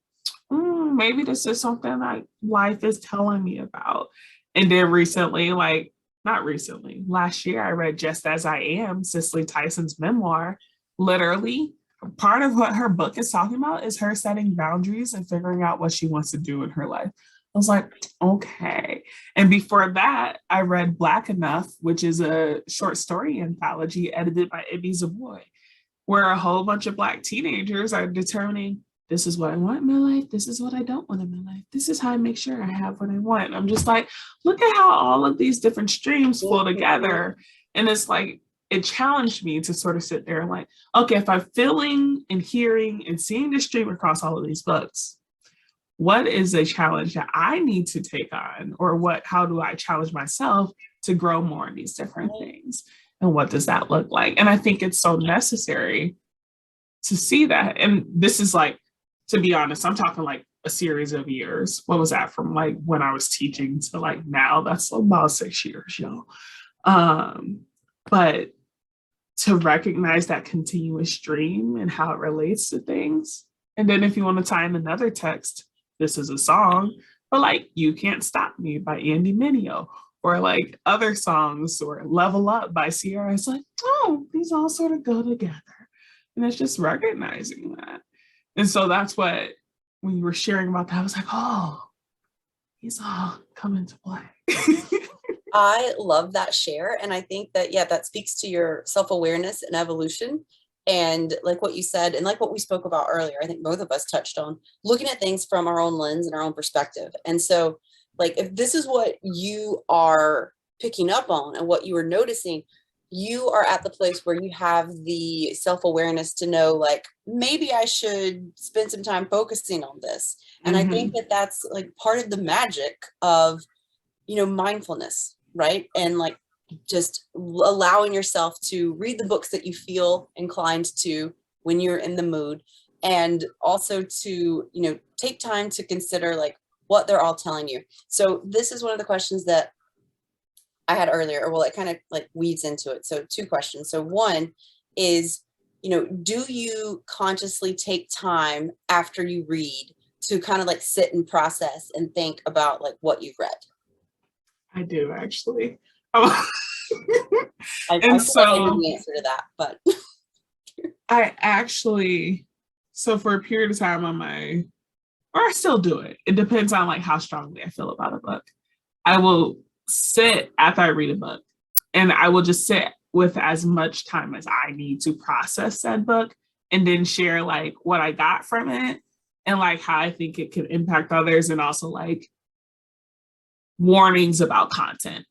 maybe this is something like life is telling me about. And then recently, like, not recently, last year, I read Just As I Am, Cicely Tyson's memoir. Literally, part of what her book is talking about is her setting boundaries and figuring out what she wants to do in her life. I was like, okay. And before that, I read Black Enough, which is a short story anthology edited by Ibby Zaboy, where a whole bunch of Black teenagers are determining, this is what I want in my life. This is what I don't want in my life. This is how I make sure I have what I want. And I'm just like, look at how all of these different streams flow together. And it's like, it challenged me to sort of sit there and like, okay, if I'm feeling and hearing and seeing the stream across all of these books, what is a challenge that I need to take on? Or how do I challenge myself to grow more in these different things? And what does that look like? And I think it's so necessary to see that. And this is like, to be honest, I'm talking like a series of years. What was that, from like when I was teaching to like now? That's about 6 years, y'all. But to recognize that continuous stream and how it relates to things. And then if you want to tie in another text, this is a song, but like You Can't Stop Me by Andy Mineo, or like other songs, or Level Up by Sierra. It's like, oh, these all sort of go together. And it's just recognizing that. And so that's what, when you were sharing about that, I was like, oh, these all come into play. I love that share. And I think that, yeah, that speaks to your self-awareness and evolution. And like what you said, and like what we spoke about earlier, I think both of us touched on looking at things from our own lens and our own perspective. And so like, if this is what you are picking up on and what you are noticing, you are at the place where you have the self-awareness to know, like, maybe I should spend some time focusing on this. And I think that that's like part of the magic of, mindfulness, right? And like just allowing yourself to read the books that you feel inclined to when you're in the mood, and also to, take time to consider like what they're all telling you. So this is one of the questions that I had earlier, or well, it kind of like weaves into it. So two questions. So one is, do you consciously take time after you read to kind of like sit and process and think about like what you've read? I do, actually. Oh. I And so I know the answer to that, but I actually, so for a period of time on my, or I still do it. It depends on like how strongly I feel about a book. I will sit after I read a book and I will just sit with as much time as I need to process that book and then share like what I got from it and like how I think it can impact others and also like warnings about content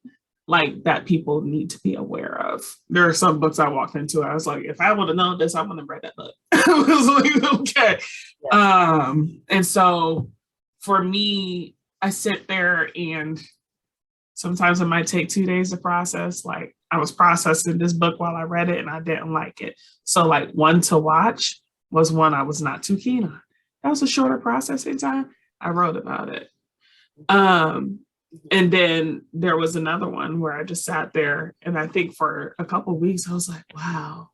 like that people need to be aware of. There are some books I walked into. I was like, if I would have known this, I wouldn't have read that book. I was like, okay. Yeah. And so for me, I sit there and sometimes it might take 2 days to process. Like I was processing this book while I read it and I didn't like it. So like one to watch was one I was not too keen on. That was a shorter processing time. I wrote about it. And then there was another one where I just sat there and I think for a couple of weeks, I was like, wow.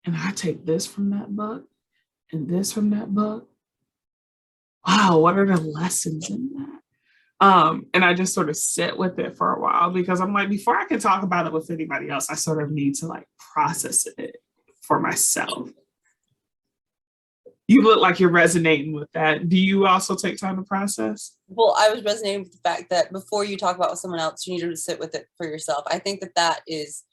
And I take this from that book and this from that book. Wow, what are the lessons in that? And I just sort of sit with it for a while because I'm like, before I can talk about it with anybody else, I sort of need to like process it for myself. You look like you're resonating with that. Do you also take time to process? Well, I was resonating with the fact that before you talk about with someone else, you need to sit with it for yourself. I think that that is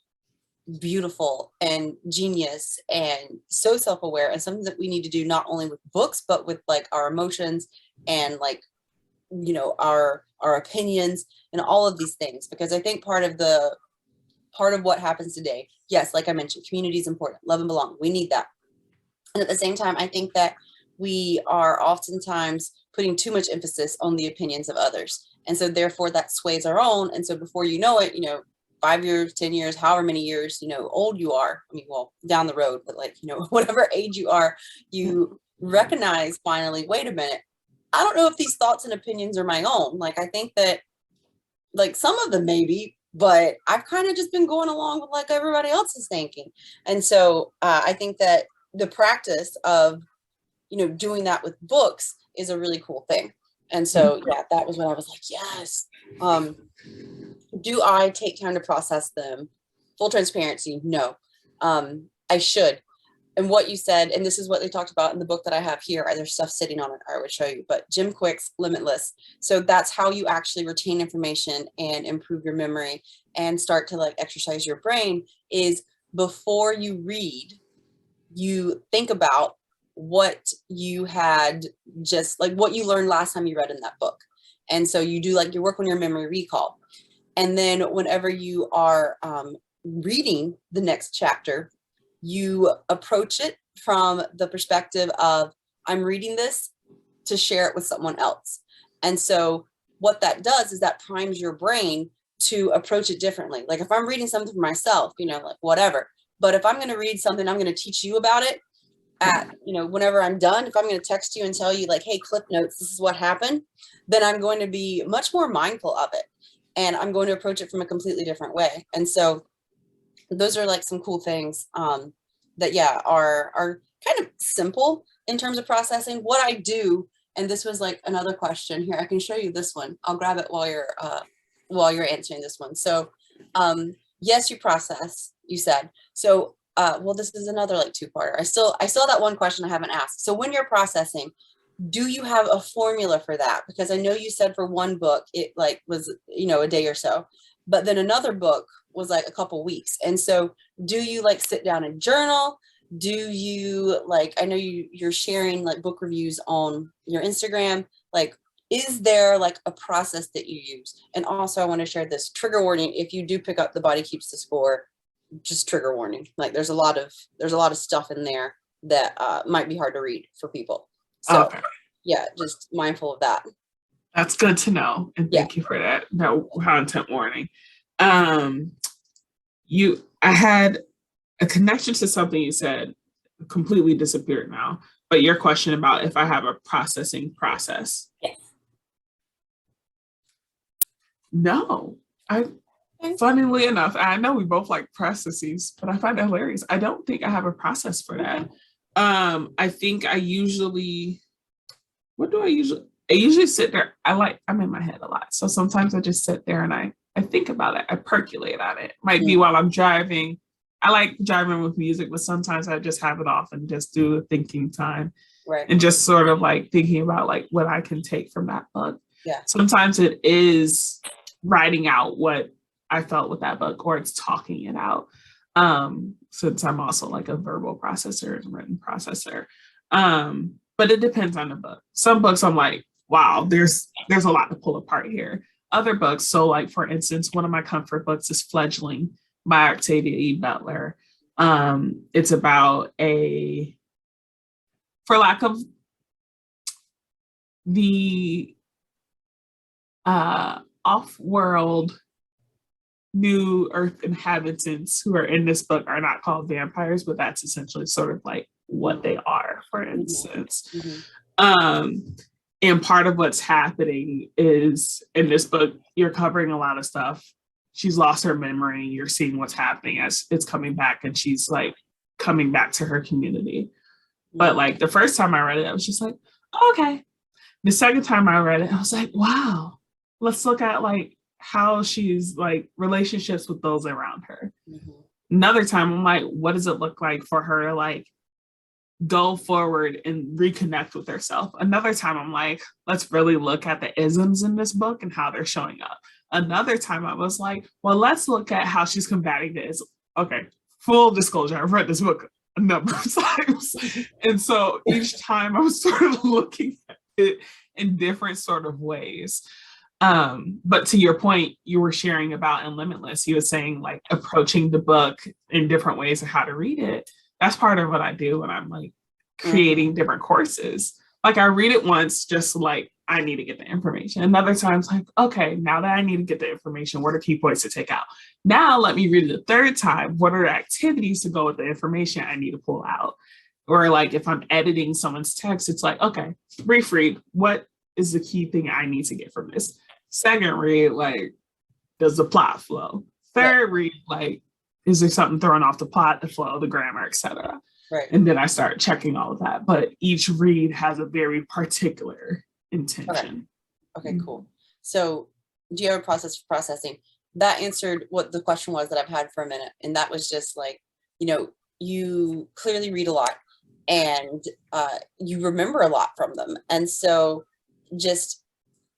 beautiful and genius and so self-aware and something that we need to do not only with books, but with like our emotions and like, you know, our opinions and all of these things. Because I think part of what happens today, yes, like I mentioned, community is important, love and belong. We need that. And at the same time, I think that we are oftentimes putting too much emphasis on the opinions of others. And so therefore that sways our own. And so before you know it, you know, 5 years, 10 years, however many years, you know, old you are, I mean, well, down the road, but like, you know, whatever age you are, you recognize finally, wait a minute, I don't know if these thoughts and opinions are my own. Like, I think that like some of them maybe, but I've kind of just been going along with like everybody else is thinking. And so I think that the practice of, you know, doing that with books is a really cool thing. And so, yeah, that was when I was like, yes. Do I take time to process them? Full transparency, no. I should. And what you said, and this is what they talked about in the book that I have here, there's stuff sitting on it, I would show you, but Jim Quick's Limitless. So that's how you actually retain information and improve your memory and start to like exercise your brain is before you read, you think about what you had just like what you learned last time you read in that book. And so you do like your work on your memory recall. And then whenever you are reading the next chapter, you approach it from the perspective of, I'm reading this to share it with someone else. And so what that does is that primes your brain to approach it differently. Like if I'm reading something for myself, you know, like whatever, but if I'm going to read something, I'm going to teach you about it at, you know, whenever I'm done, if I'm going to text you and tell you like, hey, clip notes, this is what happened, then I'm going to be much more mindful of it. And I'm going to approach it from a completely different way. And so those are like some cool things that, yeah, are kind of simple in terms of processing. What I do, and this was like another question here, I can show you this one. I'll grab it while you're answering this one. So yes, you process, you said. So well, this is another like two-parter. I still have that one question I haven't asked. So when you're processing, do you have a formula for that? Because I know you said for one book, it like was, you know, a day or so, but then another book was like a couple weeks. And so do you like sit down and journal? Do you like, I know you're sharing like book reviews on your Instagram, like, is there like a process that you use? And also I want to share this trigger warning. If you do pick up The Body Keeps the Score, just trigger warning. Like there's a lot of stuff in there that might be hard to read for people. So okay. Yeah, just mindful of that. That's good to know. And thank you for that content warning. I had a connection to something you said, completely disappeared now, but your question about if I have a processing process. Yes. No, funnily enough, I know we both like processes, but I find that hilarious. I don't think I have a process for that. I think I usually sit there. I'm in my head a lot. So sometimes I just sit there and I think about it. I percolate on it. Might be while I'm driving. I like driving with music, but sometimes I just have it off and just do the thinking time. Right. And just sort of like thinking about like what I can take from that book. Yeah. Sometimes it is writing out what I felt with that book, or it's talking it out. Since I'm also like a verbal processor and written processor. But it depends on the book. Some books I'm like, wow, there's a lot to pull apart here. Other books, so like for instance, one of my comfort books is Fledgling by Octavia E. Butler. It's about for lack of the off-world New Earth inhabitants who are in this book are not called vampires, but that's essentially sort of like what they are, for instance. And part of what's happening is in this book, you're covering a lot of stuff. She's lost her memory. You're seeing what's happening as it's coming back, and she's like coming back to her community. But like the first time I read it, I was just like, okay. The second time I read it, I was like, wow, let's look at like how she's like relationships with those around her. Another time I'm like, what does it look like for her to like go forward and reconnect with herself? Another time I'm like, let's really look at the isms in this book and how they're showing up. Another time I was like, well, let's look at how she's combating this. Okay, full disclosure, I've read this book a number of times. And so each time I was sort of looking at it in different sort of ways. But to your point, you were sharing about in Limitless, you were saying like approaching the book in different ways of how to read it. That's part of what I do when I'm like creating different courses. Like I read it once, just like I need to get the information. Another time it's like, okay, now that I need to get the information, what are key points to take out? Now let me read it the third time. What are the activities to go with the information I need to pull out? Or like if I'm editing someone's text, it's like, okay, brief read. What is the key thing I need to get from this? Second read, like, does the plot flow? Third read, like, is there something throwing off the plot, the flow, the grammar, etc. Right. And then I start checking all of that. But each read has a very particular intention. Okay, cool. So do you have a process for processing? That answered what the question was that I've had for a minute. And that was just like, you know, you clearly read a lot and you remember a lot from them. And so just,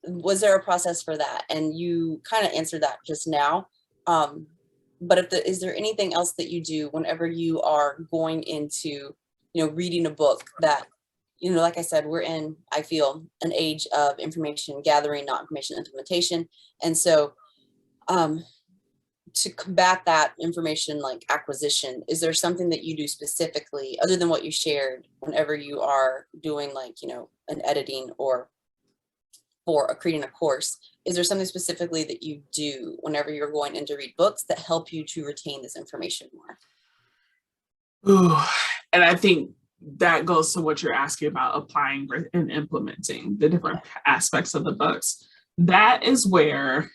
was there a process for that? And you kind of answered that just now. But is there anything else that you do whenever you are going into, you know, reading a book that, you know, like I said, we're in, I feel, an age of information gathering, not information implementation. And so to combat that information like acquisition, is there something that you do specifically other than what you shared whenever you are doing like, you know, an editing or for creating a course? Is there something specifically that you do whenever you're going in to read books that help you to retain this information more? Ooh, and I think that goes to what you're asking about applying and implementing the different aspects of the books. That is where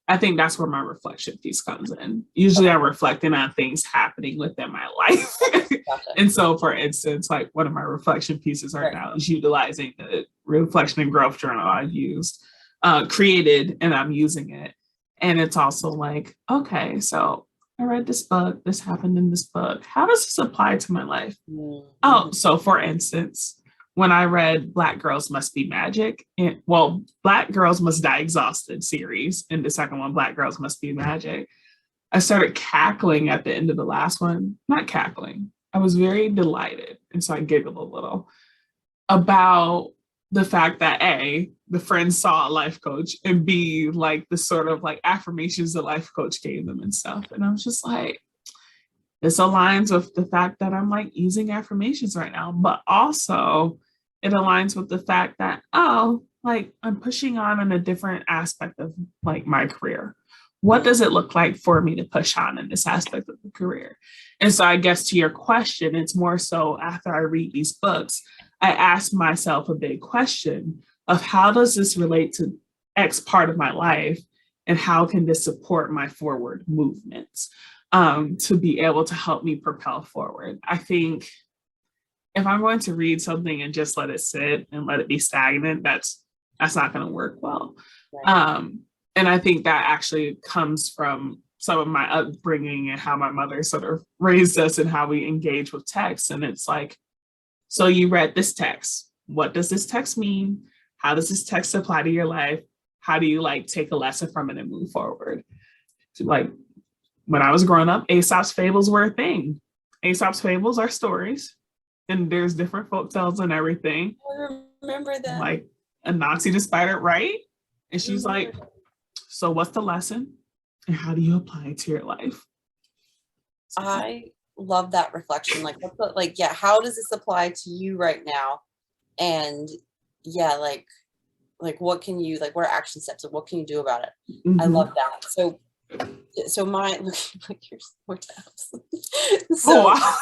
I think that's where my reflection piece comes in. Usually I'm reflecting on things happening within my life. And so, for instance, like one of my reflection pieces right now is utilizing the reflection and growth journal I've created, and I'm using it. And it's also like, okay, so I read this book, this happened in this book. How does this apply to my life? Oh, so for instance, when I read Black Girls Must Be Magic, Black Girls Must Die Exhausted series, and the second one, Black Girls Must Be Magic, I started cackling at the end of the last one. Not cackling. I was very delighted. And so I giggled a little about the fact that A, the friends saw a life coach, and B, like the sort of like affirmations the life coach gave them and stuff. And I was just like, this aligns with the fact that I'm like using affirmations right now, but also it aligns with the fact that, oh, like I'm pushing on in a different aspect of like my career. What does it look like for me to push on in this aspect of the career? And so I guess to your question, it's more so after I read these books, I ask myself a big question of how does this relate to X part of my life? And how can this support my forward movements to be able to help me propel forward? I think if I'm going to read something and just let it sit and let it be stagnant, that's not going to work well. Right. And I think that actually comes from some of my upbringing and how my mother sort of raised us and how we engage with text. And it's like, so you read this text. What does this text mean? How does this text apply to your life? How do you like take a lesson from it and move forward? Like when I was growing up, Aesop's fables were a thing. Aesop's fables are stories, and there's different folk tales and everything. I remember that. Like a Nazi the spider, right? And she's like, so what's the lesson? And how do you apply it to your life? I love that reflection. Like, yeah, how does this apply to you right now? And yeah, like what can you, like, what are action steps and what can you do about it? Mm-hmm. I love that. So my, like, here's more tabs. So, oh, wow.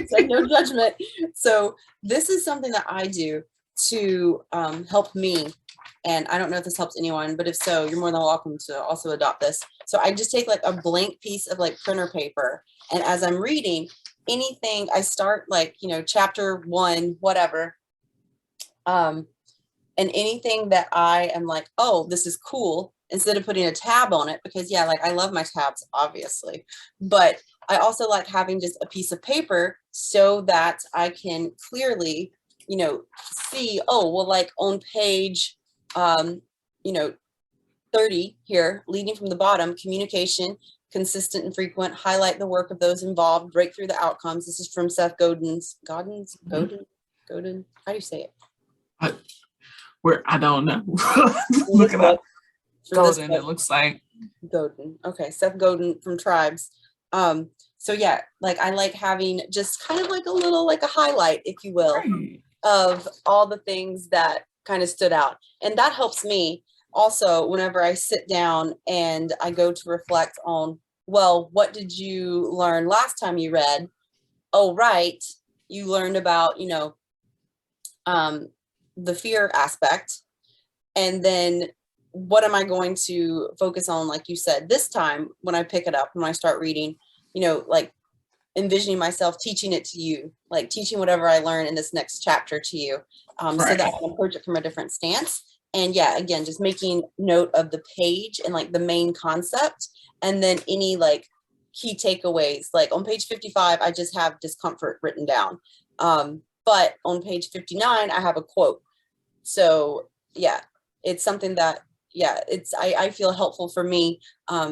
So no judgment. So this is something that I do to help me. And I don't know if this helps anyone, but if so, you're more than welcome to also adopt this. So I just take like a blank piece of like printer paper. And as I'm reading anything, I start like, you know, chapter 1, whatever. And anything that I am like, oh, this is cool, instead of putting a tab on it, because yeah, like I love my tabs, obviously. But I also like having just a piece of paper so that I can clearly, you know, see, oh, well, like on page, you know, 30 here, leading from the bottom, communication, consistent and frequent, highlight the work of those involved, break through the outcomes. This is from Seth Godin's, Godin, how do you say it? I don't know. Look it up. Godin, it looks like. Godin. Okay, Seth Godin from Tribes. So yeah, like I like having just kind of like a little, like a highlight, if you will, right, of all the things that kind of stood out. And that helps me also whenever I sit down and I go to reflect on, well, what did you learn last time you read? Oh, right. You learned about, you know, the fear aspect. And then what am I going to focus on, like you said, this time when I pick it up, when I start reading, you know, like envisioning myself teaching it to you, like teaching whatever I learn in this next chapter to you, right, so that I can approach it from a different stance. And yeah, again, just making note of the page and like the main concept, and then any like key takeaways. Like on page 55, I just have discomfort written down. But on page 59, I have a quote. So yeah, it's something that, yeah, it's, I feel helpful for me,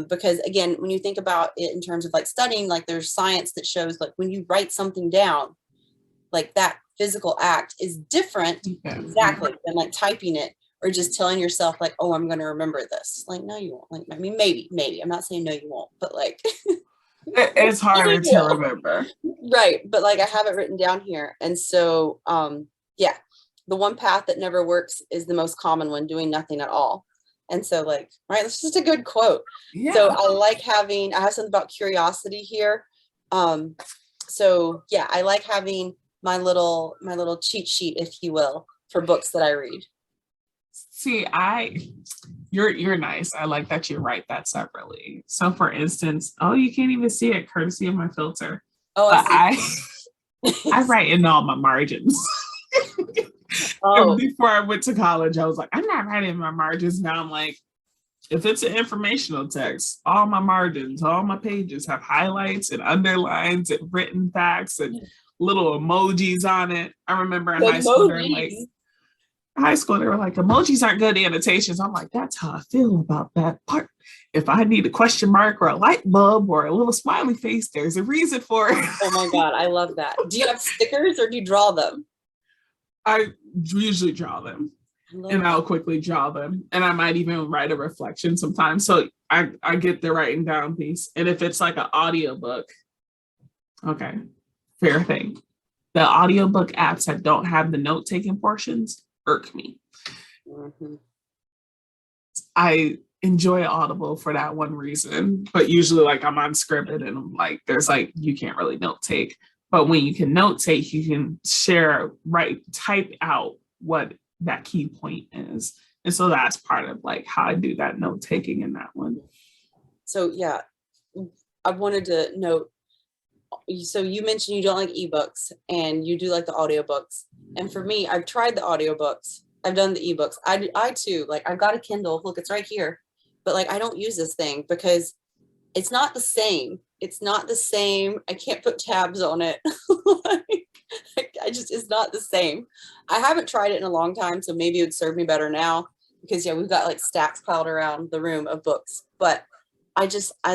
because again, when you think about it in terms of like studying, like there's science that shows like when you write something down, like that physical act is different, exactly, than like typing it or just telling yourself like, oh, I'm going to remember this. Like, no, you won't. Like, I mean, maybe, I'm not saying no, you won't, but like, it's harder to remember. Right. But like, I have it written down here. And so, yeah, the one path that never works is the most common one, doing nothing at all. And so like, right, that's just a good quote. Yeah. So I like having, I have something about curiosity here. So yeah, I like having my little cheat sheet, if you will, for books that I read. See, you're nice. I like that you write that separately. So for instance, oh, you can't even see it courtesy of my filter. Oh, I write in all my margins. Oh. Before I went to college, I was like, I'm not writing my margins. Now I'm like, if it's an informational text, all my margins, all my pages have highlights and underlines and written facts and little emojis on it. I remember in high school, they were like, emojis aren't good annotations. I'm like, that's how I feel about that part. If I need a question mark or a light bulb or a little smiley face, there's a reason for it. Oh my God, I love that. Do you have stickers or do you draw them? I usually draw them, and I'll quickly draw them, and I might even write a reflection sometimes. So I get the writing down piece. And if it's like an audiobook, okay, fair thing. The audiobook apps that don't have the note-taking portions irk me. Mm-hmm. I enjoy Audible for that one reason, but usually like I'm on Scribd and I'm like, there's like, you can't really note take. But when you can note take, you can share, type out what that key point is. And so that's part of like how I do that note taking in that one. So yeah, I wanted to note, so you mentioned you don't like ebooks and you do like the audiobooks. And for me, I've tried the audiobooks. I've done the ebooks. I too, like I've got a Kindle. Look, it's right here. but like, I don't use this thing because it's not the same. It's not the same. I can't put tabs on it. Like, it's not the same. I haven't tried it in a long time, so maybe it would serve me better now because yeah, we've got like stacks piled around the room of books, but I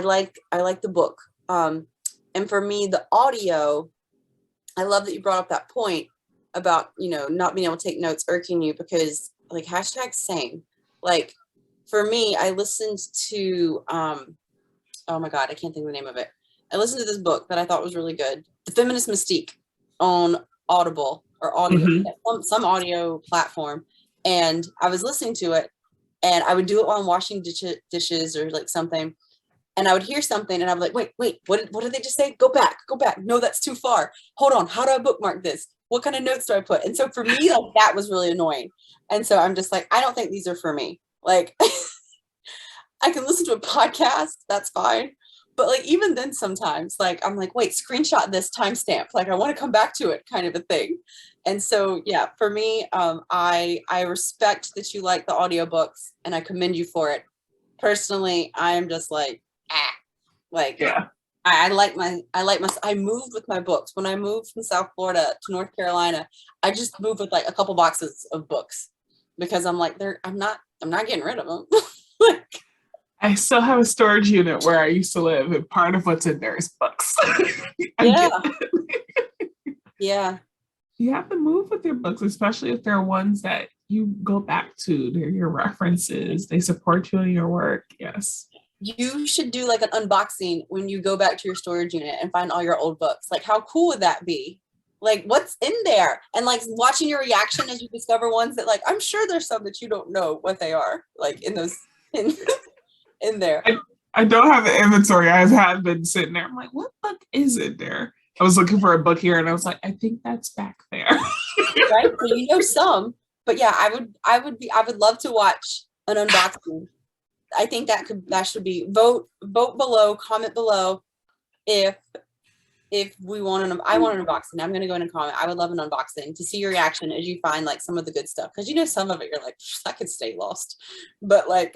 like the book. And for me, the audio, I love that you brought up that point about, you know, not being able to take notes irking you, because like hashtag same. Like for me, I listened to, oh my God, I can't think of the name of it. I listened to this book that I thought was really good, The Feminist Mystique, on Audible or audio, some audio platform. And I was listening to it, and I would do it while I'm washing dishes or like something. And I would hear something and I'm like, wait, what did they just say? Go back. No, that's too far. Hold on. How do I bookmark this? What kind of notes do I put? And so for me, like, that was really annoying. And so I'm just like, I don't think these are for me. Like, I can listen to a podcast. That's fine. But like, even then sometimes like, I'm like, wait, screenshot this timestamp. Like I want to come back to it, kind of a thing. And so, yeah, for me, I respect that you like the audiobooks and I commend you for it. Personally, I am just like, yeah. I moved with my books. When I moved from South Florida to North Carolina, I just moved with like a couple boxes of books because I'm like, I'm not getting rid of them. Like, I still have a storage unit where I used to live, and part of what's in there is books. Yeah. You have to move with your books, especially if they're ones that you go back to. They're your references. They support you in your work. Yes. You should do like an unboxing when you go back to your storage unit and find all your old books. Like, how cool would that be? Like, what's in there? And like watching your reaction as you discover ones that, like, I'm sure there's some that you don't know what they are, like in those in there. I don't have the inventory. I have been sitting there. I'm like, what book is it there? I was looking for a book here and I was like, I think that's back there. Right? So you know some, but yeah, I would love to watch an unboxing. I think that should be vote below, comment below if we want I want an unboxing. I'm going to go in and comment. I would love an unboxing to see your reaction as you find like some of the good stuff. Cause you know, some of it you're like, that could stay lost, but like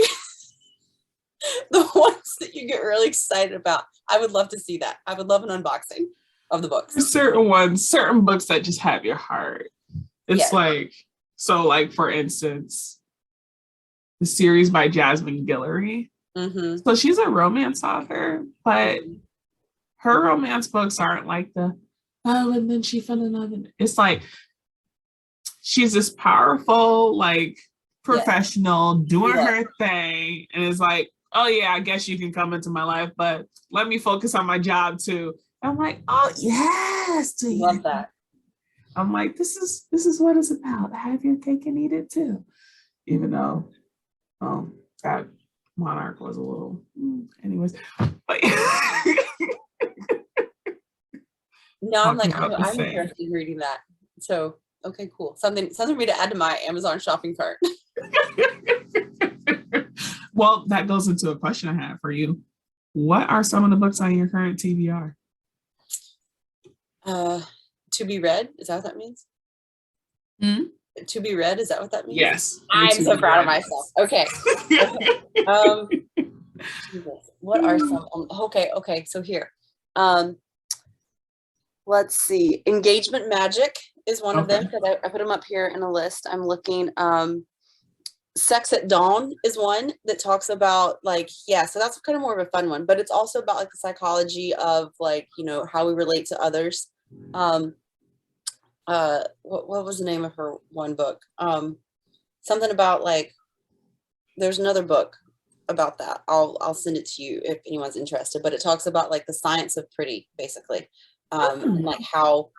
the ones that you get really excited about, I would love to see that. I would love an unboxing of the books. Certain books that just have your heart. It's like, so like for instance, the series by Jasmine Guillory. Mm-hmm. So she's a romance author, but her romance books aren't like and then she fell in love. It's like, she's this powerful, like professional doing her thing. And it's like, oh yeah, I guess you can come into my life, but let me focus on my job too. I'm like, oh yes, love that. I'm like, this is what it's about. Have your cake and eat it too. Even though that monarch was a little, anyways. But no, I'm like, I'm interested in reading that. So okay, cool. Something for me to add to my Amazon shopping cart. Well, that goes into a question I have for you. What are some of the books on your current TBR? To be read, is that what that means? To be read, is that what that means? Yes. I'm so proud of myself. Okay. What are some? Okay. So here, let's see. Engagement Magic is one of them because I put them up here in a list. I'm looking. Sex at Dawn is one that talks about like, so that's kind of more of a fun one, but it's also about like the psychology of like, you know, how we relate to others. What was the name of her one book? Something about like, there's another book about that. I'll send it to you if anyone's interested, but it talks about like the science of pretty, basically. And like how,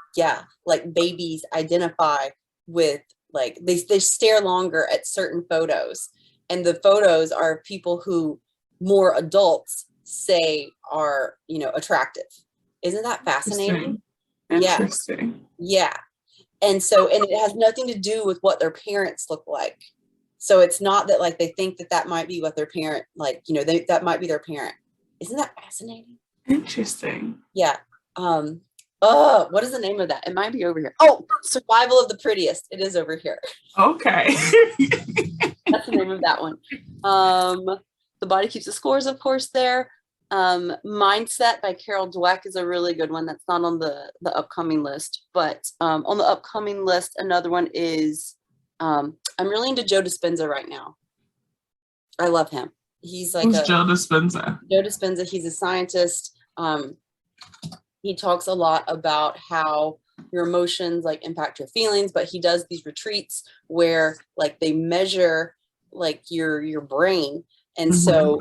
like babies identify with like, they stare longer at certain photos, and the photos are people who more adults say are, you know, attractive. Isn't that fascinating? Interesting. Yeah. And so, and it has nothing to do with what their parents look like. So it's not that like they think that might be what their parent, like, you know, that might be their parent. Isn't that fascinating? Interesting. Yeah. What is the name of that? It might be over here. Oh, Survival of the Prettiest. It is over here. Okay. That's the name of that one. The Body Keeps the Scores, of course, there. Mindset by Carol Dweck is a really good one. That's not on the upcoming list, but on the upcoming list, another one is I'm really into Joe Dispenza right now. I love him. He's like Who's Joe Dispenza? Joe Dispenza. He's a scientist. He talks a lot about how your emotions like impact your feelings, but he does these retreats where like they measure like your brain. And so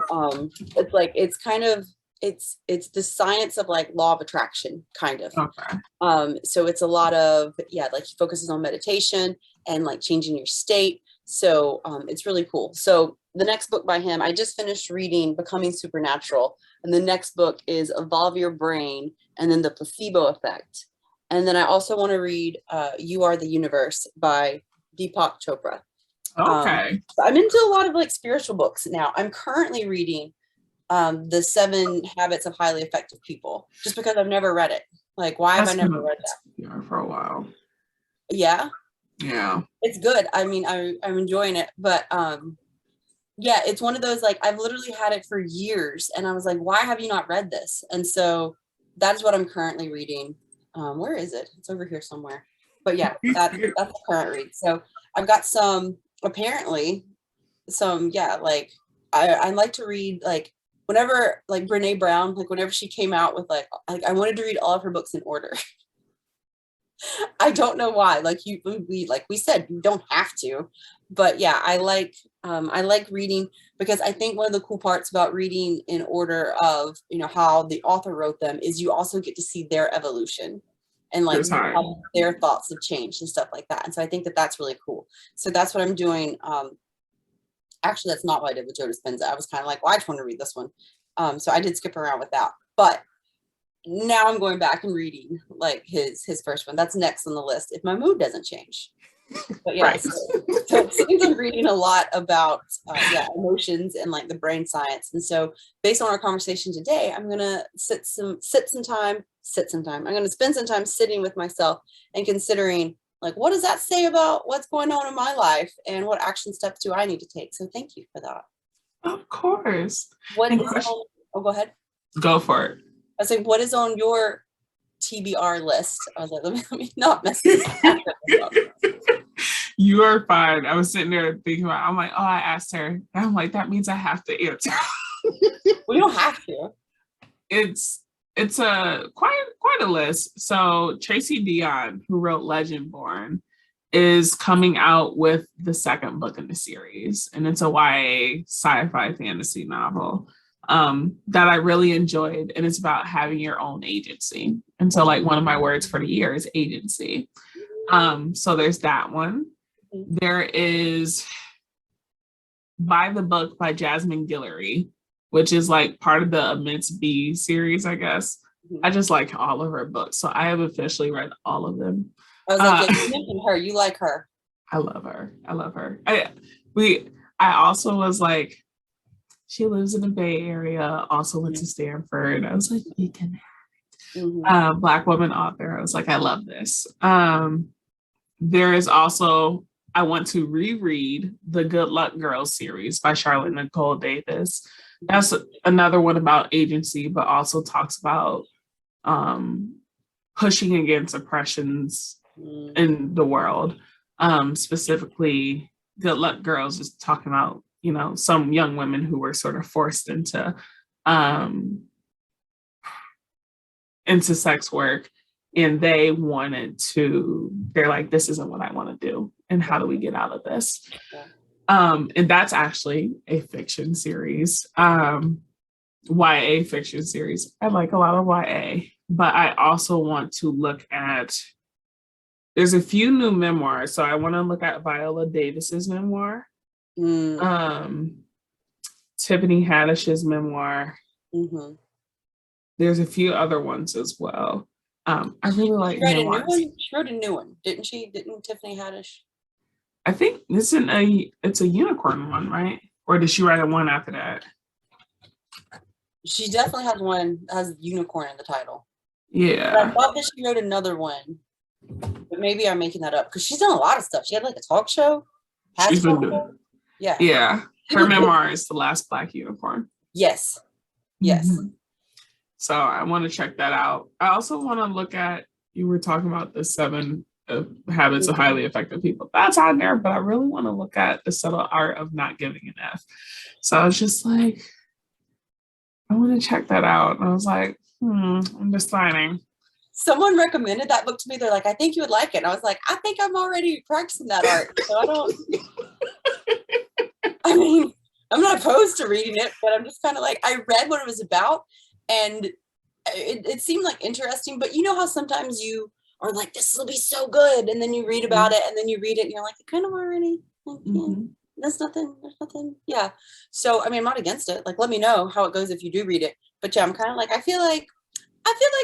it's like it's kind of it's the science of like law of attraction kind of. Okay. So it's a lot of like he focuses on meditation and like changing your state. So it's really cool. So the next book by him, I just finished reading Becoming Supernatural, and the next book is Evolve Your Brain and then The Placebo Effect. And then I also want to read You Are the Universe by Deepak Chopra. Okay. I'm into a lot of like spiritual books now. I'm currently reading The 7 Habits of Highly Effective People, just because I've never read it. Like, why have I never read that? Yeah, for a while. Yeah. Yeah. It's good. I mean, I'm enjoying it, but yeah, it's one of those like I've literally had it for years, and I was like, why have you not read this? And so that's what I'm currently reading. Where is it? It's over here somewhere. But yeah, that's the current read. So I've got apparently some like I like to read like whenever like Brene Brown, like whenever she came out with like I wanted to read all of her books in order. I don't know why. Like we said, you don't have to, but yeah, I like reading because I think one of the cool parts about reading in order of how the author wrote them is you also get to see their evolution and like how their thoughts have changed and stuff like that. And so I think that that's really cool. So that's what I'm doing. Actually, that's not what I did with Joe Dispenza. I was kind of like, well, I just want to read this one. So I did skip around with that, but now I'm going back and reading like his first one. That's next on the list if my mood doesn't change. But yeah, so it seems I'm reading a lot about emotions and like the brain science. And so based on our conversation today, I'm gonna spend some time. I'm gonna spend some time sitting with myself and considering like what does that say about what's going on in my life and what action steps do I need to take. So thank you for that. Of course. Oh, go ahead. Go for it. I was like, what is on your TBR list? I was like, let me not mess this up. You are fine. I was sitting there thinking about, I'm like, oh, I asked her. And I'm like, that means I have to answer. We don't have to. It's a quite a list. So Tracy Dion, who wrote Legendborn, is coming out with the second book in the series. And it's a YA sci-fi fantasy novel that I really enjoyed. And it's about having your own agency. And so like one of my words for the year is agency. So there's that one. There is By the Book by Jasmine Guillory, which is like part of the Immense B series, I guess. I just like all of her books. So I have officially read all of them. I was like, you mentioned her. You like her. I love her. I also was like, she lives in the Bay Area, also went to Stanford. I was like, we can have it. Black woman author. I was like, I love this. There is also, I want to reread the Good Luck Girls series by Charlotte Nicole Davis. That's another one about agency, but also talks about pushing against oppressions in the world. Specifically, Good Luck Girls is talking about, some young women who were sort of forced into sex work, and they're like, this isn't what I want to do. And how do we get out of this? And that's actually a fiction series, YA fiction series. I like a lot of YA, but I also want to look at, there's a few new memoirs. So I want to look at Viola Davis's memoir, Tiffany Haddish's memoir. There's a few other ones as well. I really like memoirs. She wrote a new one, didn't she? Didn't Tiffany Haddish? I think it's a unicorn one, right? Or did she write a one after that? She definitely has one that has unicorn in the title. Yeah. But I thought that she wrote another one, but maybe I'm making that up because she's done a lot of stuff. She had like a talk show. She's been doing. Yeah. Yeah. Her memoir is The Last Black Unicorn. Yes. Yes. Mm-hmm. So I want to check that out. I also want to look at, you were talking about the 7 habits of highly effective people. That's on there, but I really want to look at the subtle art of not giving an F. So I was just like, I want to check that out. And I was like, I'm deciding. Someone recommended that book to me. They're like, I think you would like it. And I was like, I think I'm already practicing that art. So I don't, I mean, I'm not opposed to reading it, but I'm just kind of like, I read what it was about and it seemed like interesting, but you know how sometimes you are like, this will be so good. And then you read about it and then you read it and you're like, kind of already, like, there's nothing. Yeah. So, I mean, I'm not against it. Like, let me know how it goes if you do read it. But yeah, I'm kind of like, I feel like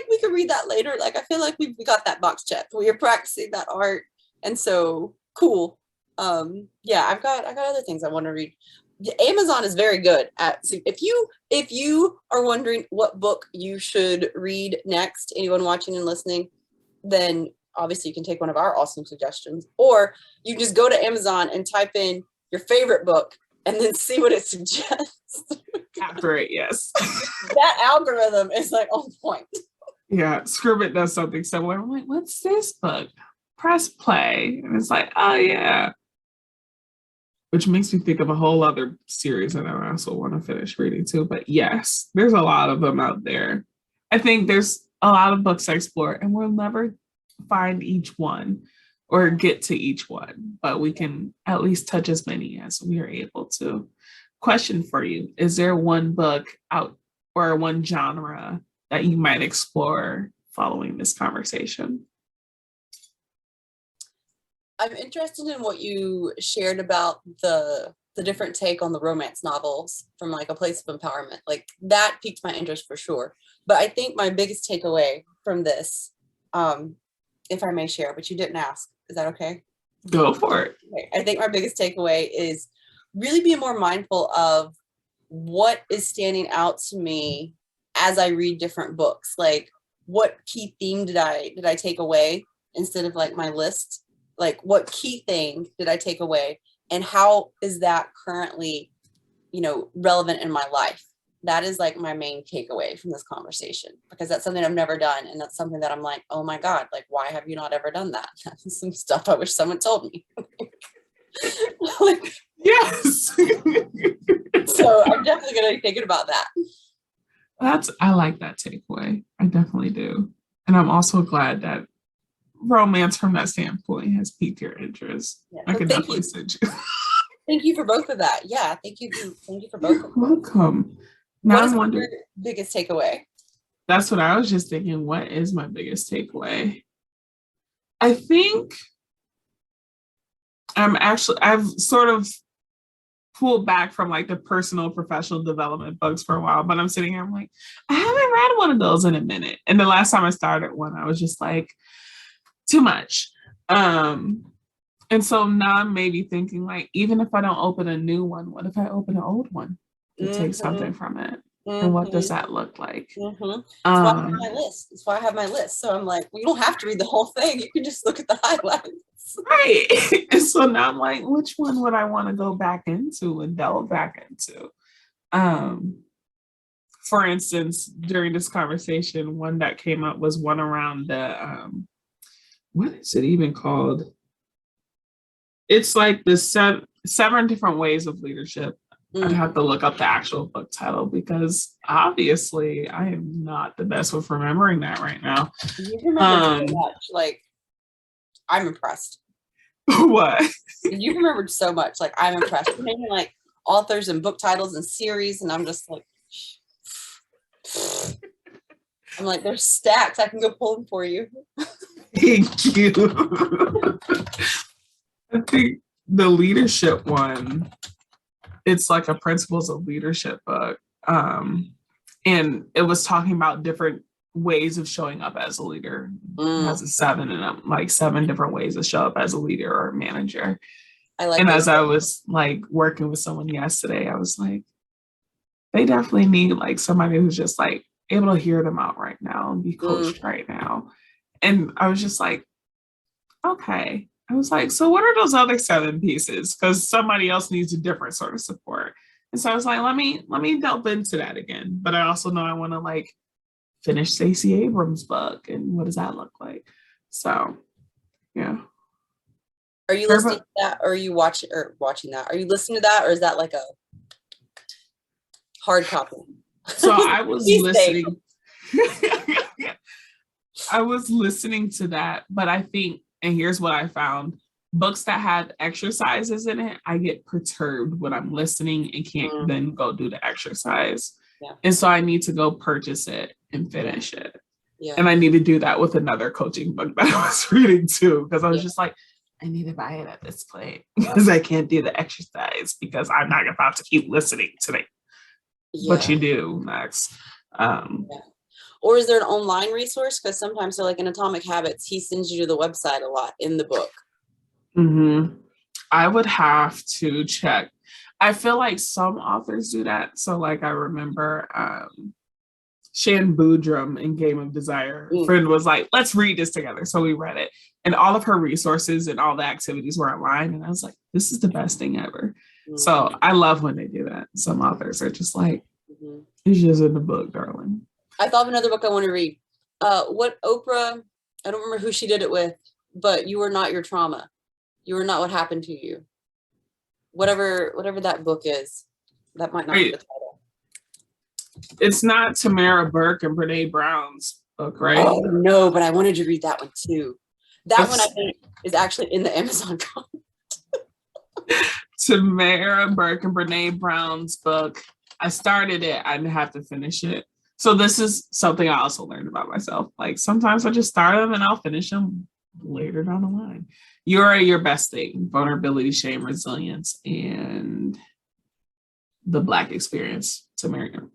we could read that later. Like, I feel like we got that box checked. We are practicing that art. And so cool. Yeah, I've got other things I want to read. Amazon is very good at, so if you are wondering what book you should read next, anyone watching and listening, then obviously you can take one of our awesome suggestions, or you just go to Amazon and type in your favorite book and then see what it suggests. After it, yes. That algorithm is like on point. Yeah, Scribbit does something similar. I'm like, what's this book? Press play. And it's like, oh yeah. Which makes me think of a whole other series that I also want to finish reading too. But yes, there's a lot of them out there. I think there's a lot of books I explore, and we'll never find each one or get to each one, but we can at least touch as many as we are able to. Question for you: is there one book out or one genre that you might explore following this conversation? I'm interested in what you shared about the different take on the romance novels from like a place of empowerment. Like that piqued my interest for sure. But I think my biggest takeaway from this, if I may share, but you didn't ask, is that okay? Go for it. Okay. I think my biggest takeaway is really being more mindful of what is standing out to me as I read different books. Like what key theme did I take away instead of like my list? Like what key thing did I take away and how is that currently, relevant in my life? That is like my main takeaway from this conversation, because that's something I've never done. And that's something that I'm like, oh my God, like, why have you not ever done that? That's some stuff I wish someone told me. Yes. So I'm definitely going to be thinking about that. I like that takeaway. I definitely do. And I'm also glad that romance from that standpoint has piqued your interest. Yeah, I can definitely send you. Thank you for both of that. Yeah, thank you for both. You're welcome. Now I'm wondering, your biggest takeaway? That's what I was just thinking. What is my biggest takeaway? I think I've sort of pulled back from like the personal professional development books for a while, but I'm sitting here, I'm like, I haven't read one of those in a minute. And the last time I started one, I was just like, too much. And so now I'm maybe thinking like, even if I don't open a new one, what if I open an old one to take something from it? And what does that look like? That's why I have my list. That's why I have my list. So I'm like, well, you don't have to read the whole thing. You can just look at the highlights. Right. And so now I'm like, which one would I want to go back into and delve back into? For instance, during this conversation, one that came up was one around the, what is it even called? It's like the seven different ways of leadership. I'd have to look up the actual book title because obviously I am not the best with remembering that right now. You remember so much. Like, I'm impressed. What? You remembered so much. Like, I'm impressed. You're naming like authors and book titles and series, and I'm just like, I'm like, there's stacks. I can go pull them for you. Thank you. I think the leadership one, it's like a principles of leadership book. And it was talking about different ways of showing up as a leader. It has a 7 and like 7 different ways to show up as a leader or a manager. As I was like working with someone yesterday, I was like, they definitely need like somebody who's just like able to hear them out right now and be coached right now. And I was just like, okay. I was like, so what are those other 7 pieces? Because somebody else needs a different sort of support. And so I was like, let me delve into that again. But I also know I want to like finish Stacey Abrams' book, and what does that look like? So yeah. Are you listening to that, or are you watching that? Are you listening to that, or is that like a hard copy? So I was listening. I was listening to that, but I think, and here's what I found: books that have exercises in it, I get perturbed when I'm listening and can't then go do the exercise. Yeah. And so I need to go purchase it and finish it. Yeah. And I need to do that with another coaching book that I was reading too, because I was just like, I need to buy it at this point because I can't do the exercise because I'm not about to keep listening today. What you do, Max. Or is there an online resource? Because sometimes, so like in Atomic Habits, he sends you to the website a lot in the book. Mm-hmm. I would have to check. I feel like some authors do that. So like I remember Shan Boodram in Game of Desire. Friend was like, let's read this together. So we read it. And all of her resources and all the activities were online. And I was like, this is the best thing ever. So I love when they do that. Some authors are just like, it's just in the book, darling. I thought of another book I want to read. What Oprah, I don't remember who she did it with, but You Are Not Your Trauma. You Are Not What Happened to You. Whatever that book is, that might not be the title. It's not Tamara Burke and Brene Brown's book, right? Oh, no, but I wanted to read that one too. That one I think is actually in the Amazon comment. Tamara Burke and Brene Brown's book. I started it. I didn't have to finish it. So this is something I also learned about myself. Like sometimes I just start them and I'll finish them later down the line. You're your best thing: vulnerability, shame, resilience, and the Black experience. Tarana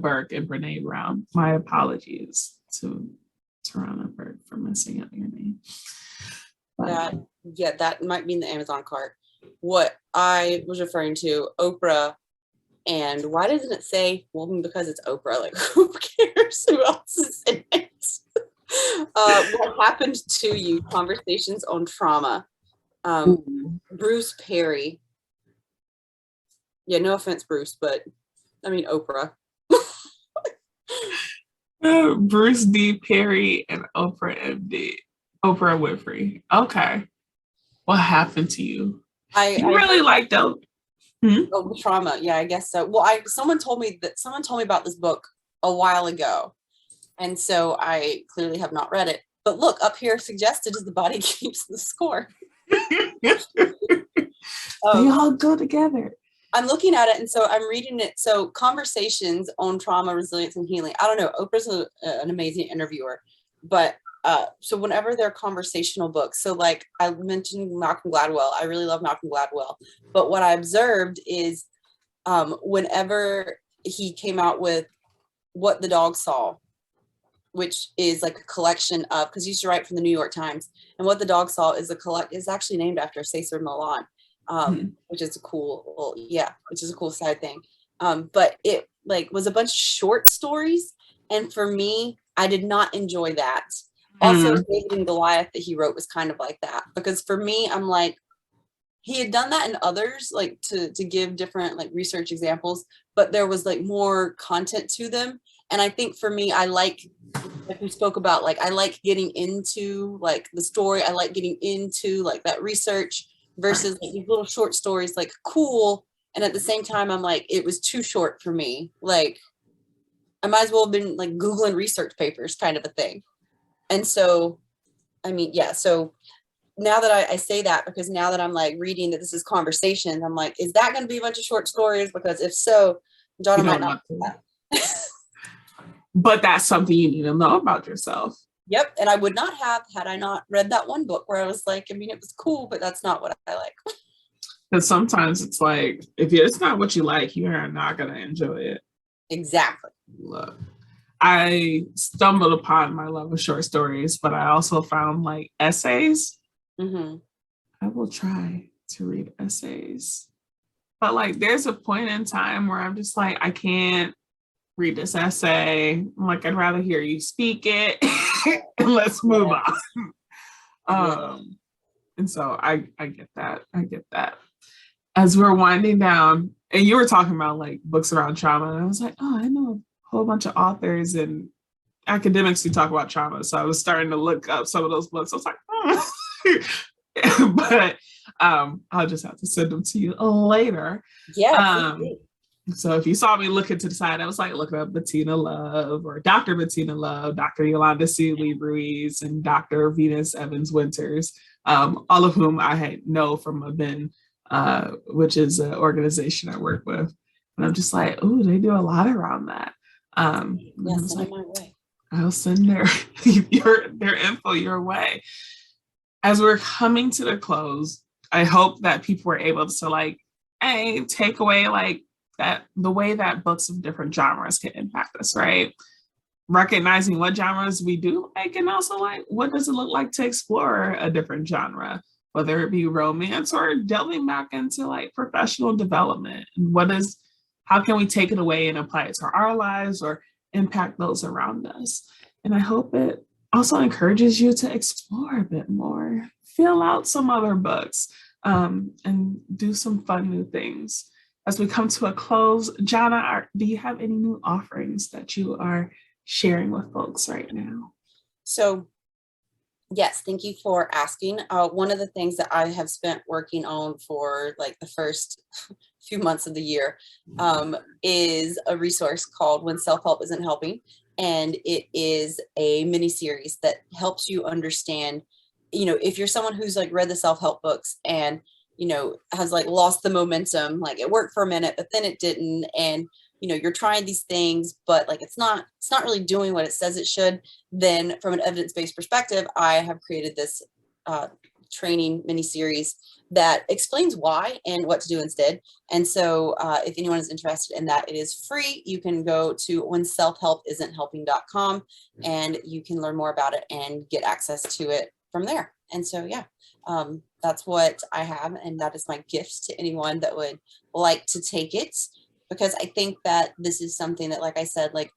Burke and Brene Brown. My apologies to Tarana Burke for messing up your name. That might be in the Amazon cart. What I was referring to, Oprah. And why doesn't it say, well, because it's Oprah, like who cares who else is in it? What Happened to You, Conversations on Trauma. Bruce Perry. Yeah, no offense, Bruce, but I mean Oprah. Bruce D. Perry and Oprah MD. Oprah Winfrey. Okay. What happened to you? I really like those. Oh, trauma. Yeah, I guess so. Well, someone told me about this book a while ago. And so I clearly have not read it. But look, up here suggested is The Body Keeps the Score. They all go together. I'm looking at it, and so I'm reading it. So Conversations on Trauma, Resilience, and Healing. I don't know. Oprah's an amazing interviewer. But so whenever they're conversational books, so like I mentioned Malcolm Gladwell, I really love Malcolm Gladwell. But what I observed is whenever he came out with What the Dog Saw, which is like a collection of, because he used to write for the New York Times, and What the Dog Saw is is actually named after Cesar Millan, which is a cool, which is a cool side thing. But it like was a bunch of short stories, and for me, I did not enjoy that. Also, David and Goliath that he wrote was kind of like that, because for me, I'm like, he had done that in others, like to give different like research examples, but there was like more content to them. And I think for me, I like we spoke about, like, I like getting into like the story. I like getting into like that research versus like these little short stories, like cool. And at the same time, I'm like, it was too short for me. Like I might as well have been like Googling research papers kind of a thing. And so, I mean, yeah. So now that I say that, because now that I'm like reading that this is conversations, I'm like, is that going to be a bunch of short stories? Because if so, Johnna might not do that. But that's something you need to know about yourself. Yep. And I would not have had I not read that one book where I was like, I mean, it was cool, but that's not what I like. Because sometimes it's like, if it's not what you like, you are not going to enjoy it. Exactly. Look, I stumbled upon my love of short stories, but I also found like essays. I will try to read essays. But like, there's a point in time where I'm just like, I can't read this essay. I'm like, I'd rather hear you speak it and let's move on. And so I get that. as we're winding down, and you were talking about like books around trauma, and I was like, oh, I know a whole bunch of authors and academics who talk about trauma. So I was starting to look up some of those books. I was like, but I'll just have to send them to you later. Yeah. So if you saw me looking to the side, I was like looking up Bettina Love or Dr. Bettina Love, Dr. Yolanda Seeley Ruiz, and Dr. Venus Evans Winters, all of whom I know from ABIN, which is an organization I work with. And I'm just like, oh, they do a lot around that. Yeah, send like, my way. I'll send their info your way. As we're coming to the close, I hope that people were able to like, hey, take away like that the way that books of different genres can impact us, right? Recognizing what genres we do like, and also like what does it look like to explore a different genre, whether it be romance or delving back into like professional development. And how can we take it away and apply it to our lives or impact those around us? And I hope it also encourages you to explore a bit more, fill out some other books, and do some fun new things. As we come to a close, Jana, do you have any new offerings that you are sharing with folks right now? So, yes, thank you for asking. One of the things that I have spent working on for like the first few months of the year is a resource called When Self-Help Isn't Helping. And it is a mini series that helps you understand, if you're someone who's like read the self-help books and, has like lost the momentum, like it worked for a minute, but then it didn't. And, you're trying these things, but like, it's not really doing what it says it should. Then from an evidence-based perspective, I have created this training mini series that explains why and what to do instead. And so if anyone is interested in that, it is free. You can go to whenselfhelpisn'thelping.com and you can learn more about it and get access to it from there. And so, yeah, that's what I have. And that is my gift to anyone that would like to take it, because I think that this is something that, like I said, like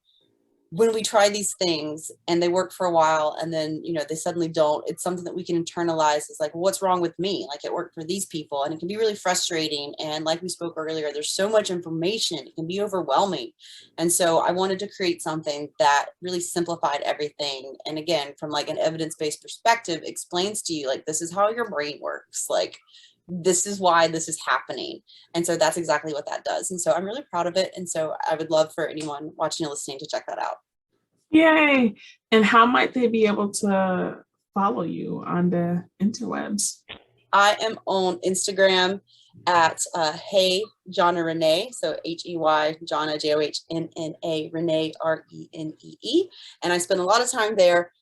when we try these things and they work for a while and then, they suddenly don't, it's something that we can internalize as like, well, what's wrong with me? Like it worked for these people, and it can be really frustrating. And like we spoke earlier, there's so much information, it can be overwhelming. And so I wanted to create something that really simplified everything. And again, from like an evidence-based perspective, explains to you, like, this is how your brain works. Like, this is why this is happening. And so that's exactly what that does. And so I'm really proud of it. And so I would love for anyone watching or listening to check that out. Yay. And how might they be able to follow you on the interwebs? I am on Instagram at Hey Johnna Renée. So HEY Johnna JOHNNA Renee RENEE. And I spend a lot of time there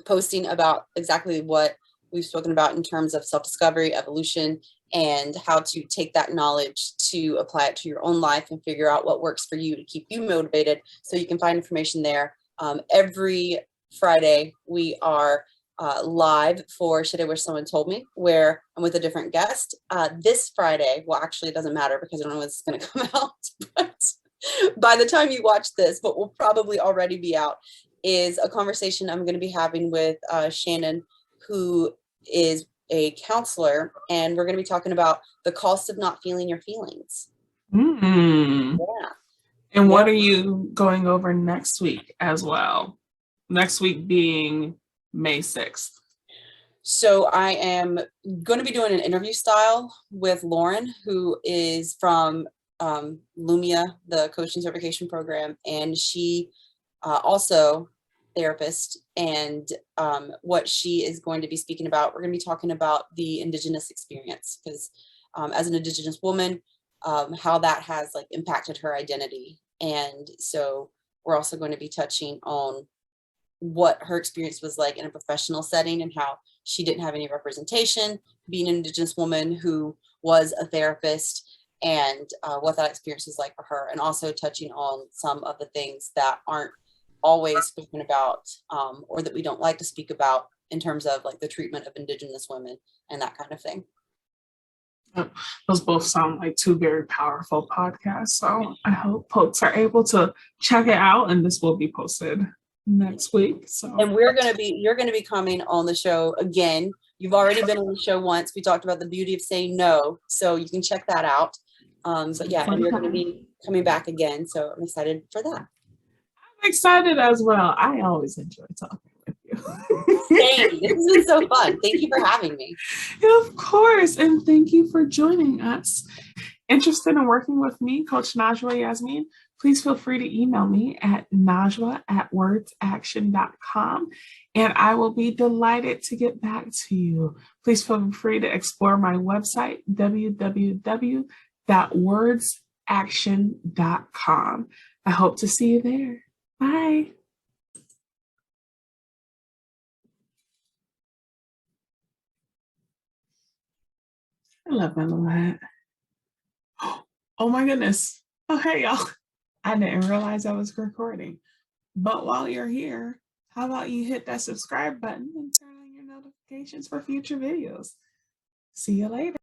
posting about exactly what we've spoken about in terms of self-discovery, evolution, and how to take that knowledge to apply it to your own life and figure out what works for you to keep you motivated. So you can find information there. Every Friday, we are live for Should I Wish Someone Told Me, where I'm with a different guest. This Friday, well, actually, it doesn't matter because I don't know when it's going to come out, but by the time you watch this, but will probably already be out, is a conversation I'm going to be having with Shannon, who is a counselor, and we're going to be talking about the cost of not feeling your feelings. Yeah. And what are you going over next week as well? Next week being May 6th. So I am going to be doing an interview style with Lauren, who is from Lumia, the coaching certification program, and she also therapist. And what she is going to be speaking about, we're going to be talking about the Indigenous experience, because as an Indigenous woman, how that has like impacted her identity. And so we're also going to be touching on what her experience was like in a professional setting and how she didn't have any representation being an Indigenous woman who was a therapist, and what that experience was like for her, and also touching on some of the things that aren't always spoken about or that we don't like to speak about in terms of like the treatment of Indigenous women and that kind of thing. Those both sound like two very powerful podcasts. So I hope folks are able to check it out, and this will be posted next week. So, and you're going to be coming on the show again You've already been on the show once. We talked about the beauty of saying no, so you can check that out. So yeah, and you're going to be coming back again, so I'm excited for that. I'm excited as well. I always enjoy talking with you. Hey, this has been so fun. Thank you for having me. Of course, and thank you for joining us. Interested in working with me, Coach Najwa Yasmeen, please feel free to email me at najwa@wordsaction.com, and I will be delighted to get back to you. Please feel free to explore my website, www.wordsaction.com. I hope to see you there. Bye. I love my little hat. Oh my goodness. Oh, hey, y'all. I didn't realize I was recording. But while you're here, how about you hit that subscribe button and turn on your notifications for future videos? See you later.